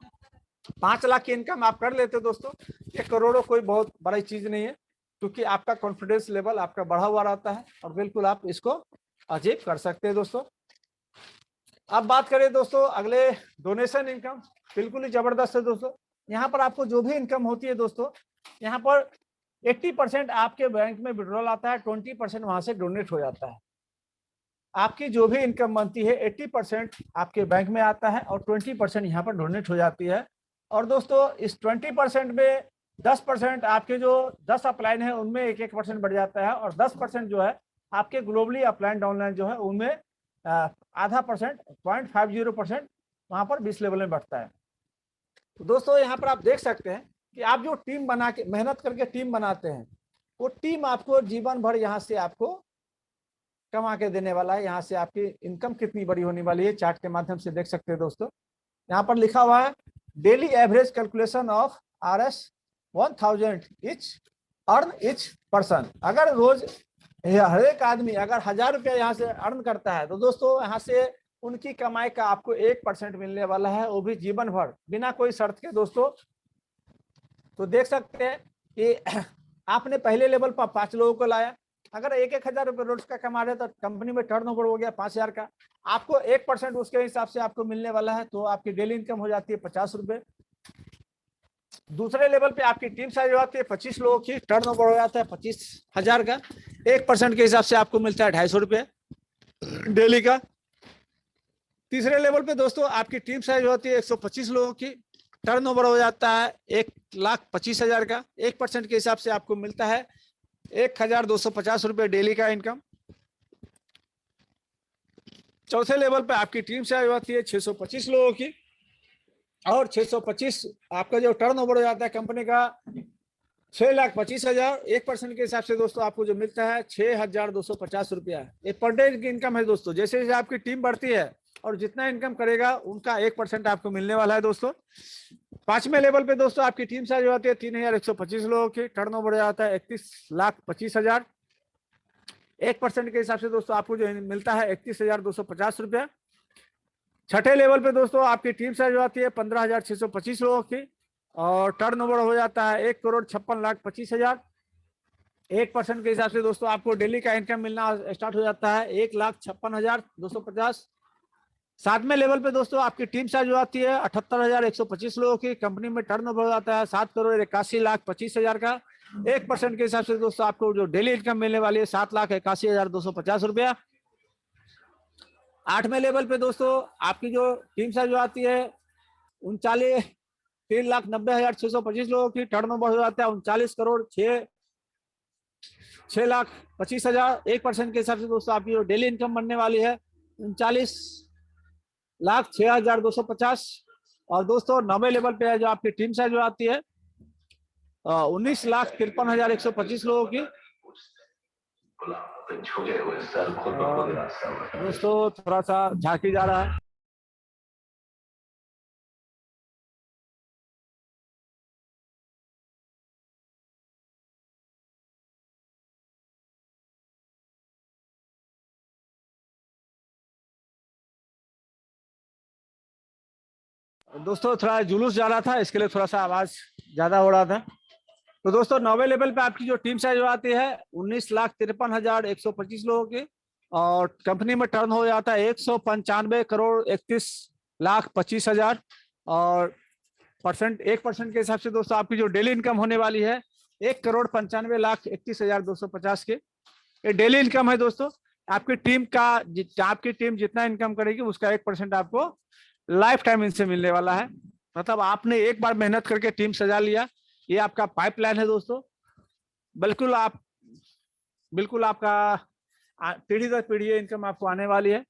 5 लाख की इनकम आप कर लेते हैं दोस्तों, ये करोड़ों कोई बहुत बड़ी चीज नहीं है, क्योंकि आपका कॉन्फिडेंस लेवल आपका बढ़ा हुआ रहता है और बिल्कुल आप इसको अचीव कर सकते हैं दोस्तों। अब बात करें दोस्तों अगले डोनेशन इनकम, बिल्कुल ही जबरदस्त है दोस्तों। यहाँ पर आपको जो भी इनकम होती है दोस्तों, यहाँ पर 80% आपके बैंक में विड्रॉल आता है, 20% वहां से डोनेट हो जाता है। आपकी जो भी इनकम बनती है 80% आपके बैंक में आता है और 20% यहाँ पर डोनेट हो जाती है। और दोस्तों इस 20% में 10% आपके जो 10 अपलाइन है उनमें 1% बढ़ जाता है, और 10% जो है आपके ग्लोबली अपलाइन डाउनलाइन जो है उनमें आधा परसेंट 0.50% वहां पर 20 लेवल में बढ़ता है। तो दोस्तों यहाँ पर आप देख सकते हैं कि आप जो टीम बना के मेहनत करके टीम बनाते हैं, वो टीम आपको जीवन भर यहाँ से आपको कमा के देने वाला है। यहाँ से आपकी इनकम कितनी बड़ी होने वाली है चार्ट के माध्यम से देख सकते हैं दोस्तों। यहाँ पर लिखा हुआ है daily average calculation of RS 1000 earn each person. अगर रोज हर एक आदमी अगर 1000 रुपया यहाँ से अर्न करता है, तो दोस्तों यहाँ से उनकी कमाई का आपको 1% मिलने वाला है, वो भी जीवन भर बिना कोई शर्त के दोस्तों। तो देख सकते हैं कि आपने पहले लेवल पर 5 लोगों को लाया, अगर 1,000 रुपये रोज का कमा रहे तो कंपनी में टर्नओवर हो गया 5,000 का, आपको 1% उसके हिसाब से आपको मिलने वाला है, तो आपकी डेली इनकम हो जाती है 50 रुपये। दूसरे लेवल पे आपकी टीम साइज हो जाती है 25 लोगों की, टर्नओवर हो जाता है 25,000 का, 1% के हिसाब से आपको मिलता है 250 रुपये डेली का। तीसरे लेवल पे दोस्तों आपकी टीम साइज होती है 125 लोगों की, टर्नओवर हो जाता है 1,25,000 का, 1% के हिसाब से आपको मिलता है 1,250 रुपये डेली का इनकम। चौथे लेवल पे आपकी टीम साइज होती है 625 लोगों की, और 625 आपका जो टर्नओवर हो जाता है कंपनी का 6,25,000, 1% के हिसाब से दोस्तों आपको जो मिलता है 6,250 रुपया। ये पर डे की इनकम है दोस्तों। जैसे जैसे आपकी टीम बढ़ती है और जितना इनकम करेगा उनका 1% आपको मिलने वाला है दोस्तों। 5वें लेवल पे दोस्तों आपकी टीम साइज हो जाती है 3,125 लोगों की, टर्नओवर हो जाता है 31,25,000, 1% के हिसाब से दोस्तों आपको जो मिलता है 31,250 रुपया। छठे लेवल पे दोस्तों आपकी टीम साइज हो जाती है 15,625 लोगों की, और टर्नओवर हो जाता है 1,56,25,000, 1% के हिसाब से दोस्तों आपको डेली का इनकम मिलना स्टार्ट हो जाता है 1,56,250। 7वें लेवल पे दोस्तों आपकी टीम साइज हो जाती है 78,125 लोगों की, कंपनी में टर्नओवर हो जाता है 7,81,25,000 का, 1% के हिसाब से दोस्तों आपको जो डेली इनकम मिलने वाली है 7,81,250 रुपया। 8वें लेवल पे दोस्तों आपकी जो टीम साइज हो जाती है 3,90,625 लोगों की, टर्नओवर हो जाता है 39,06,25,000, 1% के हिसाब से दोस्तों आपकी जो डेली इनकम बनने वाली है 39,06,250। और दोस्तों 9वें लेवल पे है जो आपकी टीम साइज हो जाती है 19,53,125 लोगों की। दोस्तों थोड़ा सा झांकी जा रहा है। दोस्तों थोड़ा जुलूस जा रहा था, इसके लिए थोड़ा सा आवाज ज्यादा हो रहा था। तो दोस्तों 9वें लेवल पे आपकी जो टीम साइज आती है 19,53,125 लोगों की, और कंपनी में टर्न हो जाता है 195 करोड़ 31 लाख 25 हजार। और 1% के हिसाब से दोस्तों आपकी जो डेली इनकम होने वाली है 1 करोड़ 95 लाख 31 हजार 250 के, ये डेली इनकम है दोस्तों। आपकी टीम जितना इनकम करेगी उसका 1% आपको लाइफ टाइम इनसे मिलने वाला है। मतलब आपने एक बार मेहनत करके टीम सजा लिया, ये आपका पाइपलाइन है दोस्तों। बिल्कुल आपका पीढ़ी दर पीढ़ी इनकम आपको आने वाली है।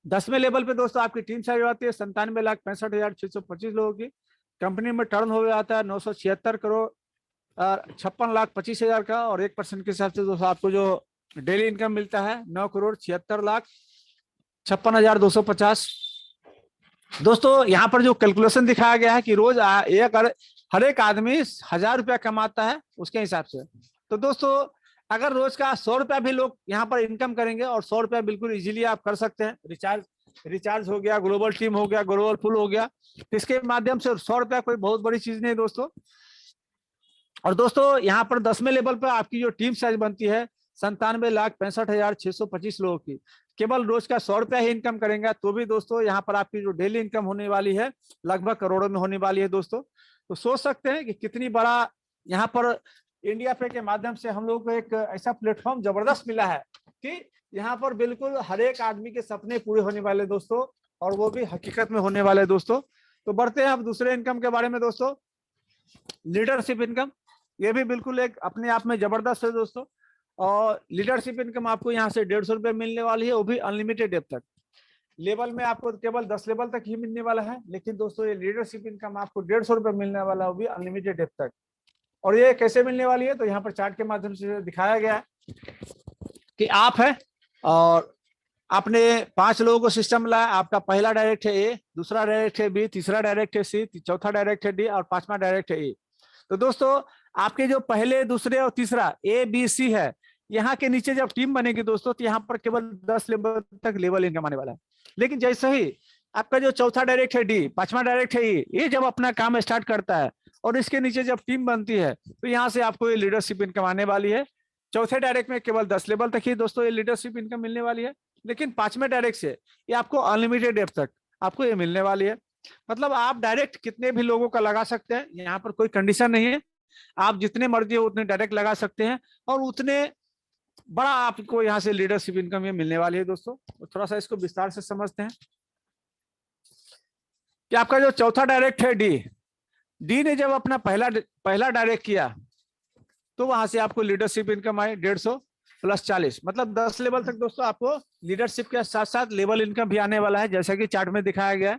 10वें लेवल पे दोस्तों आपकी टीम साइज आती है 97,65,625 लोगों की। कंपनी में टर्न हो जाता है 976 करोड़ 56 लाख 25 हजार का। और 1% के हिसाब से दोस्तों आपको जो डेली इनकम मिलता है 9 करोड़ 76 लाख 56 हजार 250। दोस्तों यहाँ पर जो कैलकुलेशन दिखाया गया है कि रोज हर एक आदमी 1,000 रुपया कमाता है उसके हिसाब से। तो दोस्तों अगर रोज का 100 रुपया भी लोग यहाँ पर इनकम करेंगे, और 100 रुपया बिल्कुल इजीली आप कर सकते हैं। रिचार्ज हो गया, ग्लोबल टीम हो गया, ग्लोबल फुल हो गया, इसके माध्यम से 100 रुपया कोई बहुत बड़ी चीज नहीं दोस्तों। और दोस्तों यहाँ पर 10वें लेवल पर आपकी जो टीम साइज बनती है 97,65,625 लोगों की। केवल रोज का 100 रुपया ही इनकम करेंगे तो भी दोस्तों यहाँ पर आपकी जो डेली इनकम होने वाली है लगभग करोड़ों में होने वाली है दोस्तों। तो सोच सकते हैं कि कितनी बड़ा यहाँ पर इंडिया पे के माध्यम से हम लोग को एक ऐसा प्लेटफॉर्म जबरदस्त मिला है कि यहाँ पर बिल्कुल हर एक आदमी के सपने पूरे होने वाले दोस्तों, और वो भी हकीकत में होने वाले दोस्तों। तो बढ़ते हैं अब दूसरे इनकम के बारे में दोस्तों। लीडरशिप इनकम, ये भी बिल्कुल एक अपने आप में जबरदस्त है दोस्तों। और लीडरशिप इनकम आपको यहाँ से 150 रुपये मिलने वाली है, वो भी अनलिमिटेड डेप तक। लेवल में आपको केवल 10 लेवल तक ही मिलने वाला है, लेकिन दोस्तों ये लीडरशिप इनकम आपको 150 रुपये मिलने वाला है, वो भी अनलिमिटेड डेप तक। और ये कैसे मिलने वाली है तो यहाँ पर चार्ट के माध्यम से दिखाया गया है कि आप है और आपने 5 लोगों को सिस्टम लाया। आपका पहला डायरेक्ट है ए, दूसरा डायरेक्ट है बी, तीसरा डायरेक्ट है सी, चौथा डायरेक्ट है डी और 5वां डायरेक्ट है ए। तो दोस्तों आपके जो पहले, दूसरे और तीसरा ए बी सी है, यहाँ के नीचे जब टीम बनेगी दोस्तों तो यहाँ पर केवल 10 लेवल तक लेवल इनकम आने वाला है। लेकिन जैसे ही आपका जो चौथा डायरेक्ट है डी, 5वां डायरेक्ट है ए, ये जब अपना काम स्टार्ट करता है और इसके नीचे जब टीम बनती है तो यहाँ से आपको ये लीडरशिप इनकम आने वाली है। चौथे डायरेक्ट में केवल 10 लेवल तक ही दोस्तों ये लीडरशिप इनकम मिलने वाली है, लेकिन 5वें डायरेक्ट से ये आपको अनलिमिटेड डेप तक आपको ये मिलने वाली है। मतलब आप डायरेक्ट कितने भी लोगों का लगा सकते हैं, यहाँ पर कोई कंडीशन नहीं है। आप जितने मर्जी हो उतने डायरेक्ट लगा सकते हैं और उतने बड़ा आपको यहाँ से लीडरशिप इनकम ये मिलने वाली है दोस्तों। तो थोड़ा सा इसको विस्तार से समझते हैं कि आपका जो चौथा डायरेक्ट है डी ने जब अपना पहला डायरेक्ट किया तो वहां से आपको लीडरशिप इनकम आई 150 + 40, मतलब 10 लेवल तक दोस्तों आपको लीडरशिप के साथ साथ लेवल इनकम भी आने वाला है, जैसा कि चार्ट में दिखाया गया है।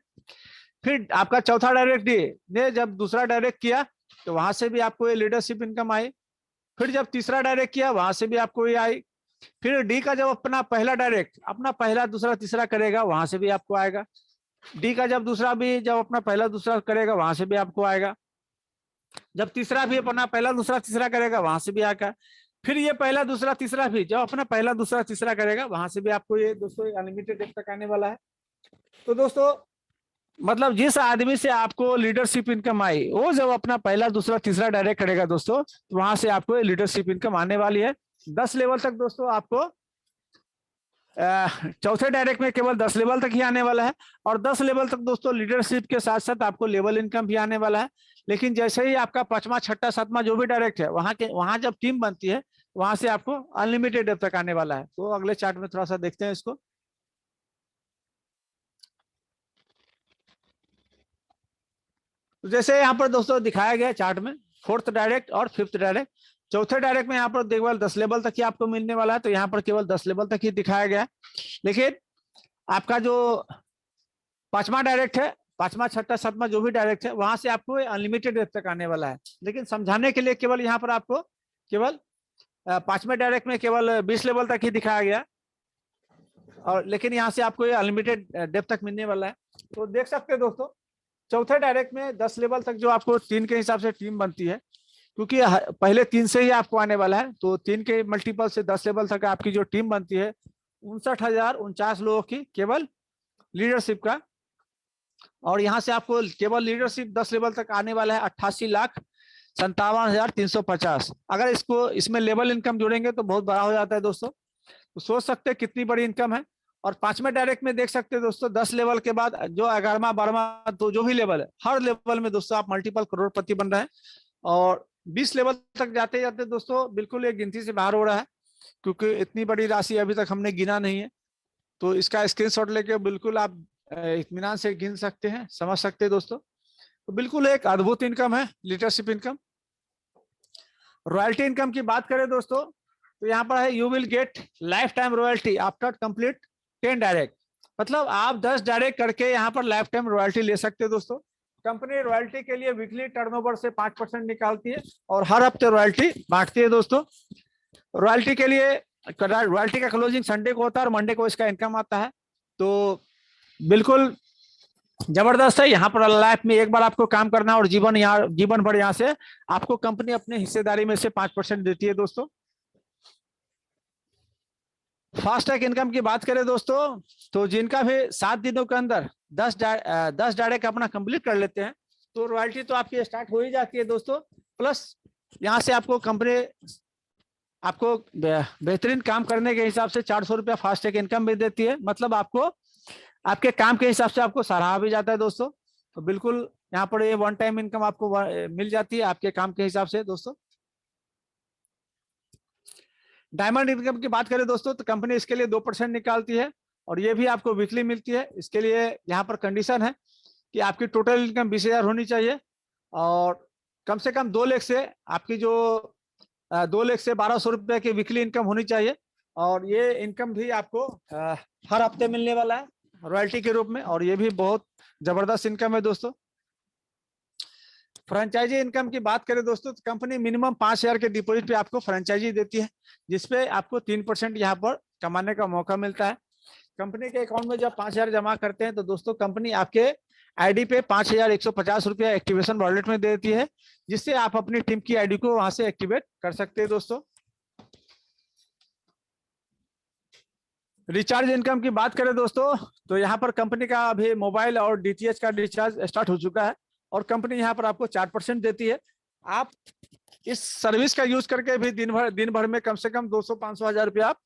फिर आपका चौथा डायरेक्ट डी ने जब दूसरा डायरेक्ट किया तो वहां से भी आपको ये लीडरशिप इनकम आई। फिर जब तीसरा डायरेक्ट किया वहां से भी आपको ये आई। फिर डी का जब अपना पहला डायरेक्ट अपना पहला दूसरा तीसरा करेगा वहां से भी आपको आएगा। डी का जब दूसरा भी जब अपना पहला दूसरा करेगा वहां से भी आपको आएगा। जब तीसरा भी अपना पहला दूसरा तीसरा करेगा वहां से भी आएगा। फिर ये पहला दूसरा तीसरा भी जब अपना पहला दूसरा तीसरा करेगा वहां से भी आपको ये दोस्तों अनलिमिटेड डेप तक आने वाला है। तो दोस्तों मतलब जिस आदमी से आपको लीडरशिप इनकम आई वो जब अपना पहला दूसरा तीसरा डायरेक्ट करेगा दोस्तों तो वहां से आपको लीडरशिप इनकम आने वाली है। 10 लेवल तक दोस्तों आपको चौथे डायरेक्ट में केवल 10 लेवल तक ही आने वाला है। और 10 लेवल तक दोस्तों लीडरशिप के साथ साथ आपको लेवल इनकम भी आने वाला है। लेकिन जैसे ही आपका 5वां 6वां 7वां जो भी डायरेक्ट है वहां जब टीम बनती है वहां से आपको अनलिमिटेड डेप तक आने वाला है। तो अगले चार्ट में थोड़ा सा देखते हैं इसको। तो जैसे यहाँ पर दोस्तों दिखाया गया चार्ट में 4th डायरेक्ट और 5th डायरेक्ट। चौथे डायरेक्ट में यहाँ पर केवल 10 लेवल तक ही आपको मिलने वाला है, तो यहाँ पर केवल 10 लेवल तक ही दिखाया गया है। लेकिन आपका जो 5वां डायरेक्ट है, 5वां 6वां 7वां जो भी डायरेक्ट है वहां से आपको अनलिमिटेड डेप तक आने वाला है। लेकिन समझाने के लिए केवल यहाँ पर आपको केवल 5वें डायरेक्ट में केवल 20 लेवल तक ही दिखाया गया, और लेकिन यहाँ से आपको ये अनलिमिटेड डेप तक मिलने वाला है। तो देख सकते हैं दोस्तों चौथे डायरेक्ट में 10 लेवल तक जो आपको 3 के हिसाब से टीम बनती है, क्योंकि पहले 3 से ही आपको आने वाला है, तो 3 के मल्टीपल से 10 लेवल तक आपकी जो टीम बनती है 59,049 लोगों की केवल लीडरशिप का। और यहाँ से आपको केवल लीडरशिप 10 लेवल तक आने वाला है 88,57,350। अगर इसमें लेवल इनकम जोड़ेंगे तो बहुत बड़ा हो जाता है दोस्तों। तो सोच सकते हैं कितनी बड़ी इनकम है। और पांचवें डायरेक्ट में देख सकते हैं दोस्तों, 10 लेवल के बाद जो 11वां 12वां तो जो भी लेवल है, हर लेवल में दोस्तों आप मल्टीपल करोड़पति बन रहे हैं। और 20 लेवल तक जाते जाते दोस्तों बिल्कुल ये गिनती से बाहर हो रहा है, क्योंकि इतनी बड़ी राशि अभी तक हमने गिना नहीं है। तो इसका स्क्रीनशॉट लेके बिल्कुल आप इत्मीनान से गिन सकते हैं, समझ सकते हैं दोस्तों। तो बिल्कुल एक अद्भुत इनकम है लीडरशिप इनकम। रॉयल्टी इनकम की बात करें दोस्तों, तो यहाँ पर है you will get life time royalty after complete 10 direct. मतलब आप 10 डायरेक्ट करके यहाँ पर लाइफ टाइम रॉयल्टी ले सकते हैं दोस्तों। कंपनी रॉयल्टी के लिए वीकली टर्नओवर से 5% निकालती है और हर हफ्ते रॉयल्टी बांटती है दोस्तों। रॉयल्टी के लिए रॉयल्टी का क्लोजिंग संडे को होता है और मंडे को इसका इनकम आता है। तो बिल्कुल जबरदस्त है। यहाँ पर लाइफ में एक बार आपको काम करना है और जीवन भर यहाँ से आपको कंपनी अपने हिस्सेदारी में से 5% देती है दोस्तों। फास्ट ट्रैक इनकम की बात करें दोस्तों, तो जिनका भी 7 दिनों के अंदर 10 डायरेक्ट अपना कंप्लीट कर लेते हैं, तो रॉयल्टी तो आपकी स्टार्ट हो ही जाती है दोस्तों। प्लस यहाँ से आपको कंपनी आपको बेहतरीन काम करने के हिसाब से 400 रुपया फास्ट ट्रैक इनकम भी देती है। मतलब आपको आपके काम के हिसाब से आपको सराहा भी जाता है दोस्तों। तो बिल्कुल यहाँ पर ये वन टाइम इनकम आपको मिल जाती है आपके काम के हिसाब से दोस्तों। डायमंड इनकम की बात करें दोस्तों, तो कंपनी इसके लिए 2% निकालती है और ये भी आपको वीकली मिलती है। इसके लिए यहाँ पर कंडीशन है कि आपकी टोटल इनकम 20,000 होनी चाहिए और कम से कम 2 लाख से आपकी जो 2 लाख से 1,200 रुपए की वीकली इनकम होनी चाहिए। और ये इनकम भी आपको हर हफ्ते मिलने वाला है रॉयल्टी के रूप में, और ये भी बहुत जबरदस्त इनकम है दोस्तों। फ्रेंचाइजी इनकम की बात करें दोस्तों, तो कंपनी मिनिमम 5,000 के डिपॉजिट पे आपको फ्रेंचाइजी देती है, जिसपे आपको 3% यहाँ पर कमाने का मौका मिलता है। कंपनी के अकाउंट में जब 5,000 जमा करते हैं तो दोस्तों कंपनी आपके आईडी पे 5,150 रुपया एक्टिवेशन वॉलेट में देती है, जिससे आप अपनी टीम की आईडी को वहां से एक्टिवेट कर सकते हैं दोस्तों। रिचार्ज इनकम की बात करें दोस्तों, तो यहाँ पर कंपनी का अभी मोबाइल और डीटीएच का रिचार्ज स्टार्ट हो चुका है और कंपनी यहाँ पर आपको 4% देती है। आप इस सर्विस का यूज करके भी दिन भर में कम से कम 200-500 हजार रुपया आप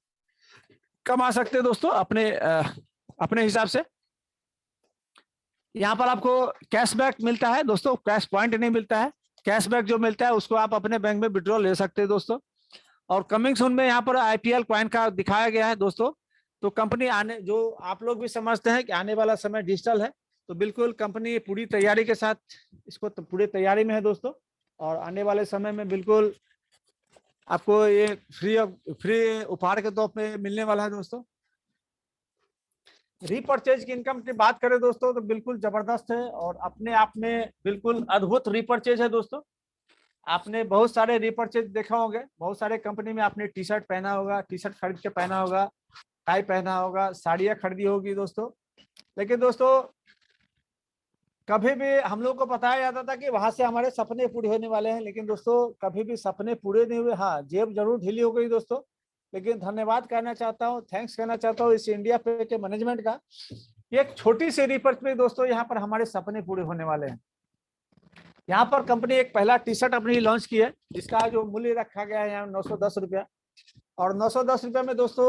कमा सकते हैं दोस्तों अपने हिसाब से। यहाँ पर आपको कैशबैक मिलता है दोस्तों, कैश पॉइंट नहीं मिलता है। कैशबैक जो मिलता है उसको आप अपने बैंक में विड्रॉ ले सकते हैं दोस्तों। और कमिंग सून में यहाँ पर आईपीएल कॉइन का दिखाया गया है दोस्तों। तो कंपनी आने, जो आप लोग भी समझते हैं कि आने वाला समय डिजिटल है, तो बिल्कुल कंपनी पूरी तैयारी के साथ इसको तो पूरी तैयारी में है दोस्तों। और आने वाले समय में बिल्कुल आपको ये फ्री उपहार के तौर पे मिलने वाला है दोस्तों। रीपर्चेज की इनकम की बात करें दोस्तों, तो बिल्कुल जबरदस्त है और अपने आप में बिल्कुल अद्भुत रीपर्चेज है दोस्तों। आपने बहुत सारे रीपर्चेज देखा होंगे, बहुत सारे कंपनी में आपने टी शर्ट पहना होगा, टी शर्ट खरीद के पहना होगा, टाई पहना होगा, साड़ियाँ खरीदी होगी दोस्तों। लेकिन दोस्तों कभी भी हम लोग को बताया जाता था कि वहां से हमारे सपने पूरे होने वाले हैं, लेकिन दोस्तों कभी भी सपने पूरे नहीं हुए। हाँ, जेब जरूर ढीली हो गई दोस्तों, लेकिन धन्यवाद कहना चाहता हूँ, थैंक्स कहना चाहता हूँ इस इंडिया पे के मैनेजमेंट का। एक छोटी सी रिसर्च में दोस्तों यहाँ पर हमारे सपने पूरे होने वाले हैं। यहाँ पर कंपनी एक पहला टी शर्ट अपनी लॉन्च की है, जिसका जो मूल्य रखा गया है यहाँ 910 रुपया। और 910 रुपये में दोस्तों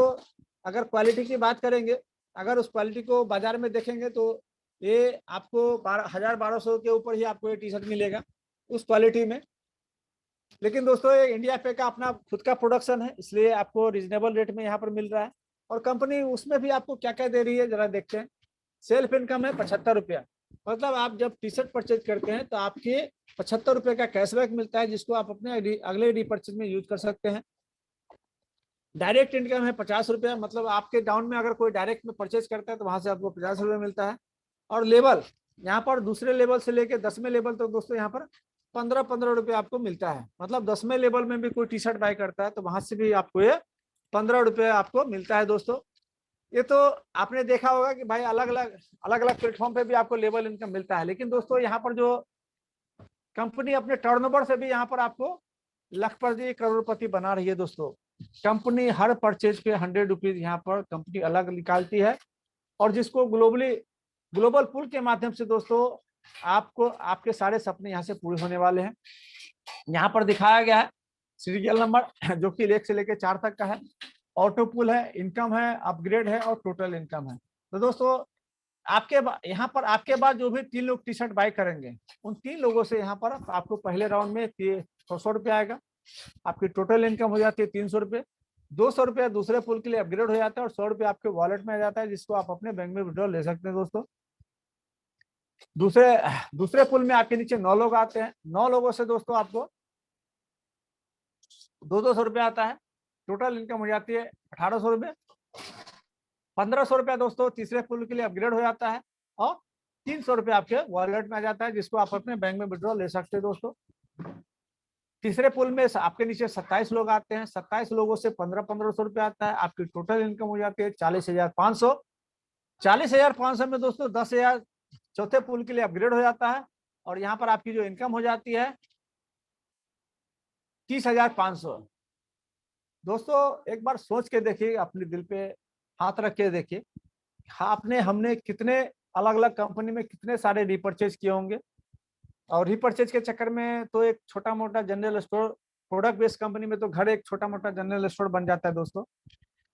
अगर क्वालिटी की बात करेंगे, अगर उस क्वालिटी को बाजार में देखेंगे तो ये आपको 1,000-1,200 के ऊपर ही आपको ये टी शर्ट मिलेगा उस क्वालिटी में। लेकिन दोस्तों ये इंडिया पे का अपना खुद का प्रोडक्शन है, इसलिए आपको रिजनेबल रेट में यहाँ पर मिल रहा है। और कंपनी उसमें भी आपको क्या क्या दे रही है जरा देखते हैं। सेल्फ इनकम है 75 रुपया। मतलब आप जब टी शर्ट परचेज करते हैं तो आपके 75 रुपये का कैशबैक मिलता है, जिसको आप अपने अगले रीपर्चेज में यूज कर सकते हैं। डायरेक्ट इनकम है 50 रुपया। मतलब आपके डाउन में अगर कोई डायरेक्ट में परचेज करता है तो वहां से आपको 50 रुपये मिलता है। और लेवल यहाँ पर दूसरे लेवल से लेके 10वें लेवल तक दोस्तों यहाँ पर 15-15 रुपये आपको मिलता है। मतलब 10वें लेवल में भी कोई टी शर्ट बाय करता है तो वहां से भी आपको ये 15 रुपये आपको मिलता है दोस्तों। ये तो आपने देखा होगा कि भाई अलग अलग प्लेटफॉर्म पे भी आपको लेवल इनकम मिलता है, लेकिन दोस्तों यहाँ पर जो कंपनी अपने टर्नओवर से भी यहाँ पर आपको लखपति करोड़पति बना रही है दोस्तों। कंपनी हर परचेज पे 100 रुपीज यहाँ पर कंपनी अलग निकालती है, और जिसको ग्लोबल पुल के माध्यम से दोस्तों आपको आपके सारे सपने यहाँ से पूरे होने वाले हैं। यहाँ पर दिखाया गया है सीरियल नंबर जो कि 1 से लेकर 4 तक का है। ऑटो पुल है, इनकम है, अपग्रेड है और टोटल इनकम है। तो दोस्तों आपके यहाँ पर आपके बाद जो भी 3 लोग टी शर्ट बाय करेंगे, उन 3 लोगों से यहाँ पर आपको पहले राउंड में 100 रुपया आएगा। आपकी टोटल इनकम हो जाती है 300 रुपये। 200 रुपया दूसरे पुल के लिए अपग्रेड हो जाता है और 100 रुपया आपके वॉलेट में आ जाता है, जिसको आप अपने बैंक में विड्रॉल ले सकते हैं दोस्तों। दूसरे दूसरे पुल में आपके नीचे 9 लोग आते हैं। 9 लोगों से दोस्तों आपको 200 रुपया आता है। टोटल इनकम हो जाती है 1800 रुपये। 1500 रुपया दोस्तों तीसरे पुल के लिए अपग्रेड हो जाता है और 300 रुपया आपके वॉलेट में आ जाता है, जिसको आप अपने बैंक में विड्रॉल ले सकते हैं दोस्तों। तीसरे पुल में आपके नीचे 27 लोग आते हैं। 27 लोगों से 1500 रुपया आता है। आपकी टोटल इनकम हो जाती है 40,500। 40,500 में दोस्तों 10,000 चौथे पुल के लिए अपग्रेड हो जाता है और यहाँ पर आपकी जो इनकम हो जाती है 30,500। दोस्तों एक बार सोच के देखिए, अपने दिल पे हाथ रख के देखिए, हमने कितने अलग अलग कंपनी में कितने सारे रिपर्चेज किए होंगे, और रिपर्चेज के चक्कर में तो एक छोटा मोटा general store, product based company में तो घर एक छोटा मोटा जनरल स्टोर बन जाता है दोस्तों।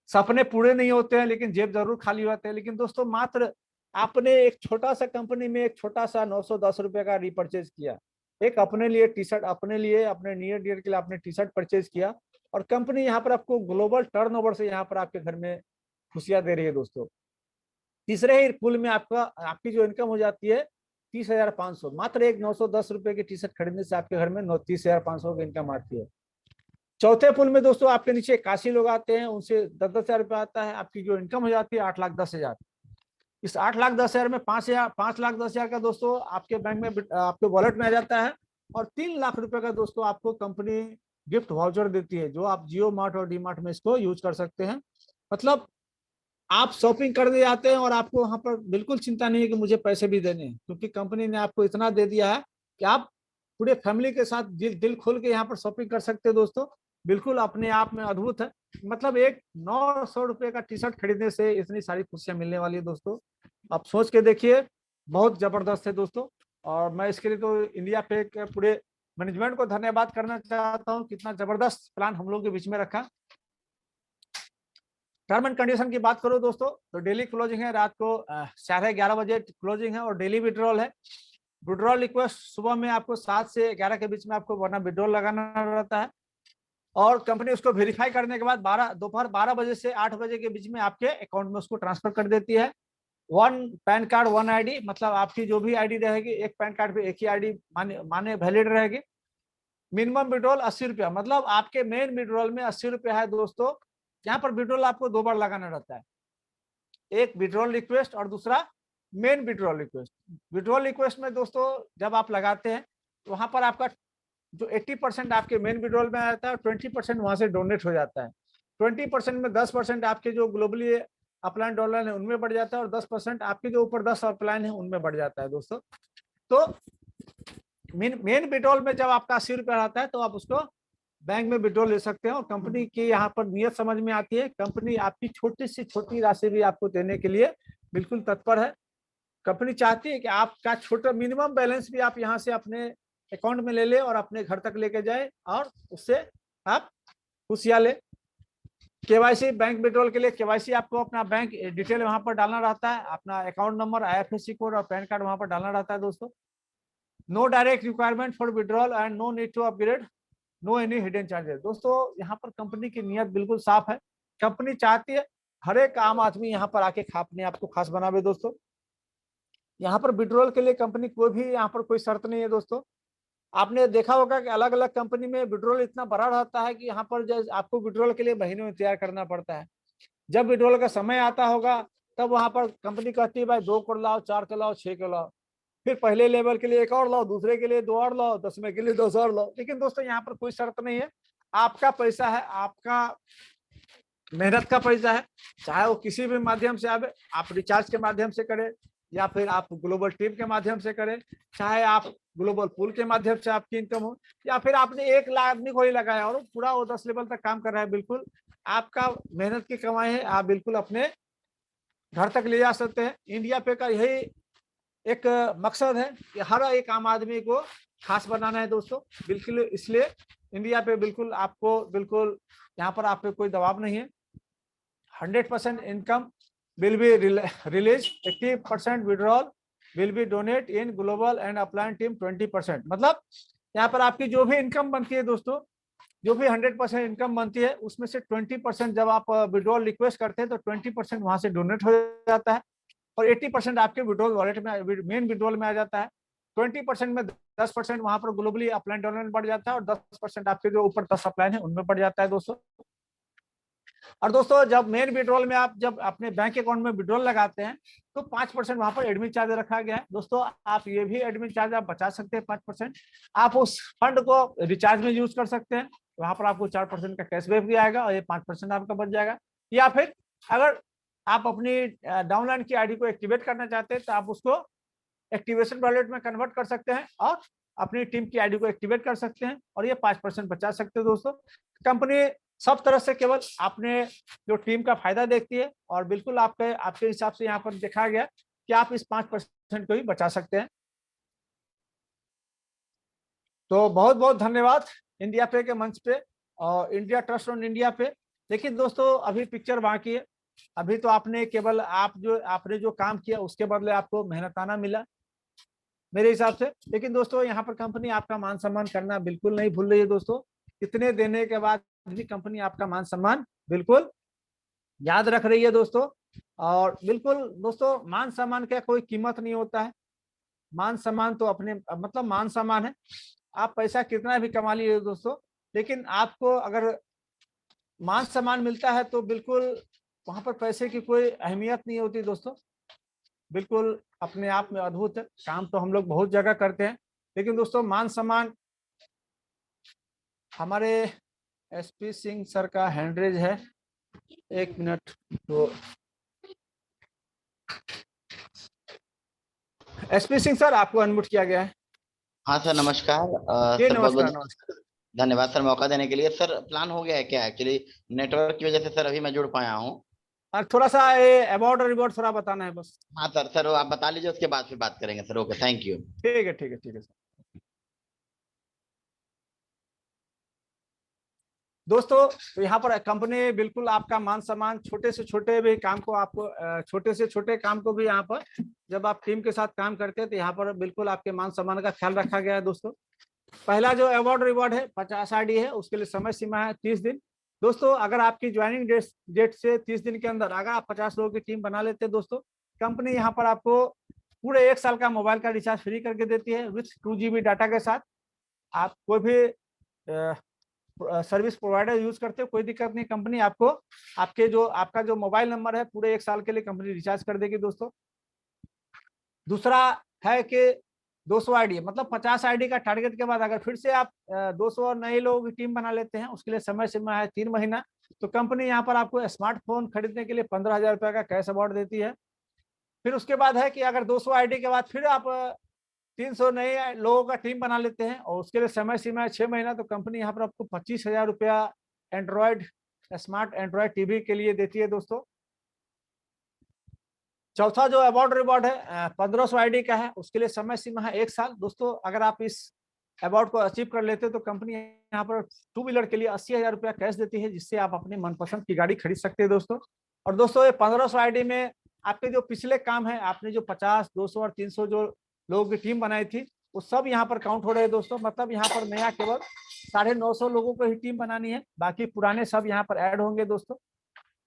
सपने पूरे नहीं होते हैं लेकिन जेब जरूर खाली होते हैं। लेकिन दोस्तों मात्र आपने एक छोटा सा कंपनी में एक छोटा सा 910 रुपए का रिपर्चेज किया, एक अपने लिए टी शर्ट, अपने लिए अपने नियर डियर के लिए आपने टी शर्ट परचेज किया, और कंपनी यहाँ पर आपको ग्लोबल टर्नओवर से यहाँ पर आपके घर में खुशियां दे रही है दोस्तों। तीसरे ही पुल में आपकी जो इनकम हो जाती है 30,500। मात्र एक 910 रुपए की टी शर्ट खरीदने से आपके घर में 30,500 की इनकम आती है। चौथे पुल में दोस्तों आपके नीचे 81 लोग आते हैं, उनसे 10,000 रुपया आता है। आपकी जो इनकम हो जाती है 8,10,000। इस 8,10,000 में 5,10,000 का दोस्तों आपके बैंक में आपके वॉलेट में आ जाता है, और 3 लाख रुपए का दोस्तों आपको कंपनी गिफ्ट वाउचर देती है, जो आप जियो मार्ट और डी मार्ट में इसको यूज कर सकते हैं। मतलब आप शॉपिंग करने जाते हैं और आपको वहां पर बिल्कुल चिंता नहीं है कि मुझे पैसे भी देने हैं, क्योंकि कंपनी ने आपको इतना दे दिया है कि आप पूरे फैमिली के साथ दिल खोल के यहाँ पर शॉपिंग कर सकते हैं दोस्तों। बिल्कुल अपने आप में अद्भुत है। मतलब एक 900 रुपए का टी शर्ट खरीदने से इतनी सारी खुशियां मिलने वाली है दोस्तों। आप सोच के देखिए, बहुत जबरदस्त है दोस्तों। और मैं इसके लिए तो इंडिया पे के पूरे मैनेजमेंट को धन्यवाद करना चाहता हूँ, कितना जबरदस्त प्लान हम लोग के बीच में रखा। टर्म एंड कंडीशन की बात करो दोस्तों, तो डेली क्लोजिंग है, रात को 11:30 बजे क्लोजिंग है, और डेली विड्रॉल है। विड्रॉल रिक्वेस्ट सुबह में आपको 7 से 11 के बीच में आपको वरना विड्रॉल लगाना रहता है, और कंपनी उसको वेरीफाई करने के बाद दोपहर 12 बजे से 8 बजे के बीच में आपके अकाउंट में उसको ट्रांसफर कर देती है। 1 पैन कार्ड 1 आईडी, मतलब आपकी जो भी आईडी रहेगी, एक पैन कार्ड पे एक ही आईडी माने वैलिड रहेगी। मिनिमम विड्रॉल 80 रुपया, मतलब आपके मेन विड्रॉल में 80 रुपया है दोस्तों। यहाँ पर विड्रॉल आपको 2 बार लगाना रहता है, एक विड्रॉल रिक्वेस्ट और दूसरा main withdrawal request. Withdrawal request में दोस्तों जब आप लगाते हैं तो वहां पर आपका जो 80% आपके मेन विड्रॉल में आता है, 20% वहां से डोनेट हो जाता है। 20% में 10% आपके जो ग्लोबली अपलाइन डॉलर है उनमें बढ़ जाता है, और 10% आपके जो ऊपर 10 अपलाइन है उनमें बढ़ जाता है दोस्तों। तो मेन विड्रॉल में जब आपका 80 रुपया आता है तो आप उसको बैंक में विड्रॉल ले सकते हैं, और कंपनी की यहाँ पर नियत समझ में आती है। कंपनी आपकी छोटी से छोटी राशि भी आपको देने के लिए बिल्कुल तत्पर है। कंपनी चाहती है कि आपका छोटा मिनिमम बैलेंस भी आप यहाँ से अपने अकाउंट में ले ले और अपने घर तक लेके जाए, और उससे आप खुशियां ले। केवाईसी बैंक विड्रॉल के लिए केवाईसी आपको अपना बैंक डिटेल वहां पर डालना रहता है, अपना अकाउंट नंबर, IFSC कोड और पैन कार्ड वहां पर डालना रहता है दोस्तों। No direct requirement for withdrawal and no need to upgrade, no any hidden charges. दोस्तों यहाँ पर कंपनी की नीयत बिल्कुल साफ है। कंपनी चाहती है हर एक आम आदमी यहाँ पर आके अपने आप को खास बनावे दोस्तों। यहाँ पर विड्रॉल के लिए कंपनी कोई भी यहाँ पर कोई शर्त नहीं है दोस्तों। आपने देखा होगा कि अलग अलग कंपनी में विड्रॉल इतना बड़ा रहता है कि यहाँ पर जब आपको विड्रॉल के लिए महीनों में तैयार करना पड़ता है। जब विड्रॉल का समय आता होगा तब वहां पर कंपनी कहती है भाई 2 करोड़ लाओ, 4 करोड़ लाओ, 6 करोड़ लाओ, फिर पहले लेवल के लिए 1 और लाओ, दूसरे के लिए 2 और लाओ, 10वें के लिए 2 और लाओ। लेकिन दोस्तों यहाँ पर कोई शर्त नहीं है, आपका पैसा है, आपका मेहनत का पैसा है, चाहे वो किसी भी माध्यम से आवे, आप रिचार्ज के माध्यम से करें या फिर आप ग्लोबल टीम के माध्यम से करें, चाहे आप ग्लोबल पूल के माध्यम से आपकी इनकम हो, या फिर आपने 1 लाख आदमी को ही लगाया और पूरा वो 10 लेवल तक काम कर रहा है, बिल्कुल आपका मेहनत की कमाई है, आप बिल्कुल अपने घर तक ले जा सकते हैं। इंडिया पे का यही एक मकसद है कि हर एक आम आदमी को खास बनाना है दोस्तों। बिल्कुल इसलिए इंडिया पे बिल्कुल आपको बिल्कुल यहाँ पर आप पे कोई दबाव नहीं है। 100% income will be released, 80% withdrawal will be donate in global and upline team 20%। मतलब यहाँ पर आपकी जो भी इनकम बनती है दोस्तों, जो भी 100% इनकम बनती है उसमें से 20% जब आप विड्रॉल रिक्वेस्ट करते हैं तो 20% वहां से डोनेट हो जाता है और 80% आपके विड्रॉल वॉलेट में, मेन विड्रॉल में आ जाता है। 20% में 10% वहां पर ग्लोबली अपलाइन डोनेट बढ़ जाता है और 10% आपके जो ऊपर 10 अपलाइन है उनमें बढ़ जाता है दोस्तों। और दोस्तों जब मेन विड्रॉल में आप जब अपने बैंक अकाउंट में विड्रॉल लगाते हैं तो 5% वहां पर एडमिन चार्ज रखा गया है दोस्तों। आप ये भी एडमिन चार्ज आप बचा सकते हैं 5%। आप उस फंड को रिचार्ज में यूज कर सकते हैं, वहां पर आपको 4% का कैशबैक भी आएगा और ये 5% आपका बच जाएगा। या फिर अगर आप अपनी डाउनलाइन की आईडी को एक्टिवेट करना चाहते हैं तो आप उसको एक्टिवेशन वॉलेट में कन्वर्ट कर सकते हैं और अपनी टीम की आईडी को एक्टिवेट कर सकते हैं और ये 5% बचा सकते हैं दोस्तों। कंपनी सब तरह से केवल आपने जो टीम का फायदा देखती है और बिल्कुल आपके हिसाब से यहाँ पर देखा गया कि आप इस 5% को ही बचा सकते हैं। तो बहुत बहुत धन्यवाद इंडिया पे के मंच पे और इंडिया ट्रस्ट ऑन इंडिया पे। लेकिन दोस्तों अभी पिक्चर बाकी है, अभी तो आपने केवल आपने जो काम किया उसके बदले आपको मेहनताना मिला मेरे हिसाब से। लेकिन दोस्तों यहाँ पर कंपनी आपका मान सम्मान करना बिल्कुल नहीं भूल रही है दोस्तों। इतने देने के बाद भी कंपनी आपका मान सम्मान बिल्कुल याद रख रही है दोस्तों। और बिल्कुल दोस्तों मान सम्मान का कोई कीमत नहीं होता है, मान सम्मान तो अपने मतलब मान सम्मान है। आप पैसा कितना भी कमा लीजिए दोस्तों, लेकिन आपको अगर मान सम्मान मिलता है तो बिल्कुल वहां पर पैसे की कोई अहमियत नहीं होती दोस्तों। बिल्कुल अपने आप में अद्भुत है। काम तो हम लोग बहुत जगह करते हैं लेकिन दोस्तों मान सम्मान, हमारे एसपी सिंह सर का हैंडरेज है, 1 मिनट। तो एसपी सिंह सर आपको अनम्यूट किया गया है। हाँ सर नमस्कार। जी सर बहुत नमस्कार। बहुत नमस्कार धन्यवाद सर मौका देने के लिए। सर प्लान हो गया है क्या? एक्चुअली नेटवर्क की वजह से सर अभी मैं जुड़ पाया हूँ। और थोड़ा सा ये अबाउट और रिवॉर्ड थोड़ा बताना है बस। हाँ सर, सर आप बता लीजिए उसके बाद फिर बात करेंगे सर। Okay, thank you. ठीक है ठीक है ठीक है सर। दोस्तों तो यहाँ पर कंपनी बिल्कुल आपका मान सम्मान, छोटे से छोटे भी काम को आपको छोटे से छोटे काम को भी यहाँ पर जब आप टीम के साथ काम करते हैं तो यहाँ पर बिल्कुल आपके मान सम्मान का ख्याल रखा गया है दोस्तों। पहला जो अवार्ड रिवॉर्ड है 50 आईडी है, उसके लिए समय सीमा है 30 दिन। दोस्तों अगर आपकी ज्वाइनिंग डेट से 30 दिन के अंदर अगर आप 50 लोगों की टीम बना लेते हैं दोस्तों, कंपनी यहाँ पर आपको पूरे 1 साल का मोबाइल का रिचार्ज फ्री करके देती है विथ 2 GB डाटा के साथ। आप कोई भी सर्विस प्रोवाइडर यूज करते हो कोई दिक्कत नहीं, कंपनी आपको आपका जो मोबाइल नंबर है पूरे 1 साल के लिए कंपनी रिचार्ज कर देगी दोस्तों। दूसरा है कि 200 आईडी, मतलब 50 आईडी का टारगेट के बाद अगर फिर से आप 200 और नए लोगों की टीम बना लेते हैं, उसके लिए समय सीमा है 3 महीना। तो कंपनी यहाँ पर आपको स्मार्टफोन खरीदने के लिए 15,000 रुपये का कैश अवार्ड देती है। फिर उसके बाद है कि अगर 200 आईडी के बाद फिर आप 300 नए लोगों का टीम बना लेते हैं और उसके लिए समय सीमा है 6 महीना, तो कंपनी यहाँ पर आपको 25,000 रुपया एंड्रॉयड स्मार्ट एंड्रॉयड टीवी के लिए देती है दोस्तों। चौथा जो अवार्ड रिवॉर्ड है 1500 आईडी का है, उसके लिए समय सीमा है 1 साल। दोस्तों अगर आप इस अवार्ड को अचीव कर लेते हैं तो कंपनी यहाँ पर 2 व्हीलर के लिए 80,000 रुपया कैश देती है, जिससे आप अपनी मनपसंद की गाड़ी खरीद सकते हैं दोस्तों। और दोस्तों ये 1500 आईडी में आपके जो पिछले काम है, आपने जो 50, 200 और 300 जो लोगों की टीम बनाई थी वो सब यहाँ पर काउंट हो रहे हैं दोस्तों। मतलब यहाँ पर नया केवल 950 लोगों को ही टीम बनानी है, बाकी पुराने सब यहाँ पर ऐड होंगे दोस्तों।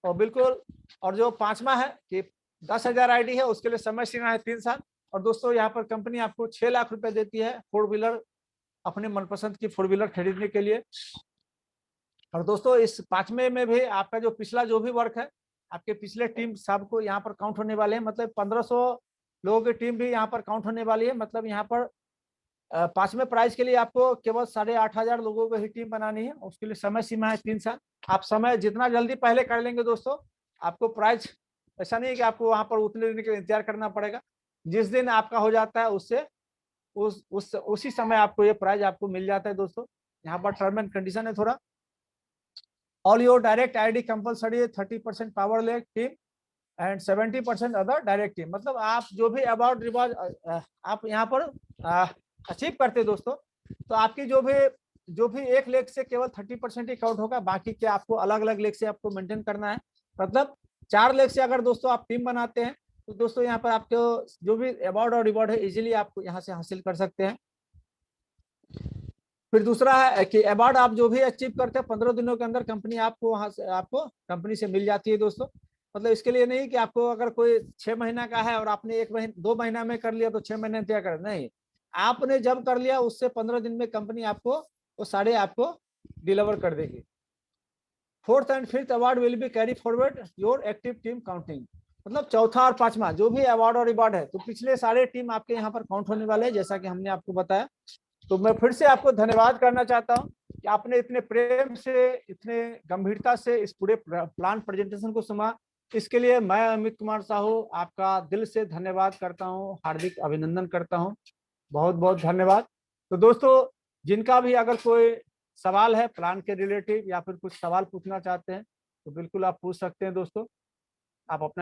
और बिल्कुल, और जो 5वां है कि 10,000 आईडी है, उसके लिए समय सीमा है 3 साल। और दोस्तों यहाँ पर कंपनी आपको 6 लाख रुपए देती है 4 व्हीलर, अपने मनपसंद की 4 व्हीलर खरीदने के लिए। और दोस्तों इस 5वें में भी आपका जो पिछला जो भी वर्क है, आपके पिछले टीम सबको यहाँ पर काउंट होने वाले हैं। मतलब 1500 लोगों की टीम भी यहाँ पर काउंट होने वाली है। मतलब यहाँ पर 5वें प्राइज के लिए आपको केवल 8,500 लोगों को ही टीम बनानी है, उसके लिए समय सीमा है 3 साल। आप समय जितना जल्दी पहले कर लेंगे दोस्तों, आपको प्राइज, ऐसा नहीं है कि आपको वहां पर उतने दिन के इंतजार करना पड़ेगा। जिस दिन आपका हो जाता है उससे उसी समय आपको ये प्राइज आपको मिल जाता है दोस्तों। यहाँ पर टर्म एंड कंडीशन है थोड़ा। All your direct ID compulsory 30% power leg team and 70% other direct team. मतलब आप जो भी अवार्ड रिवॉर्ड आप यहाँ पर अचीव करते हैं दोस्तों, तो आपकी जो भी 1 लेग से केवल 30% ही काउंट होगा, बाकी के आपको अलग अलग लेग से आपको मेंटेन करना है। मतलब 4 लाख से अगर दोस्तों आप टीम बनाते हैं तो दोस्तों यहाँ पर आपको जो भी अवार्ड और रिवॉर्ड है इजीली आप यहाँ से हासिल कर सकते हैं। फिर दूसरा है कि अवार्ड आप जो भी अचीव करते हैं 15 दिनों के अंदर कंपनी आपको वहां से आपको कंपनी से मिल जाती है दोस्तों। मतलब इसके लिए नहीं कि आपको अगर कोई 6 महीना का है और आपने 2 महीना में कर लिया तो 6 महीने तय कर, नहीं, आपने जब कर लिया उससे 15 दिन में कंपनी आपको वो सारे आपको डिलीवर कर देगी। Fourth and fifth award will be carry forward your active team counting. मतलब चौथा और पांचवा जो भी अवार्ड और रिवॉर्ड है तो पिछले सारे टीम आपके यहाँ पर काउंट होने वाले हैं, जैसा कि हमने आपको बताया। तो मैं फिर से आपको धन्यवाद करना चाहता हूं कि आपने इतने प्रेम से, इतने गंभीरता से इस पूरे प्लान प्रेजेंटेशन को सुना। इसके लिए मैं अमित कुमार साहू आपका दिल से धन्यवाद करता हूं, हार्दिक अभिनंदन करता हूं। बहुत बहुत धन्यवाद। तो दोस्तों जिनका भी अगर कोई सवाल है प्लान के रिलेटिव या फिर कुछ सवाल पूछना चाहते हैं तो बिल्कुल आप पूछ सकते हैं दोस्तों। आप अपना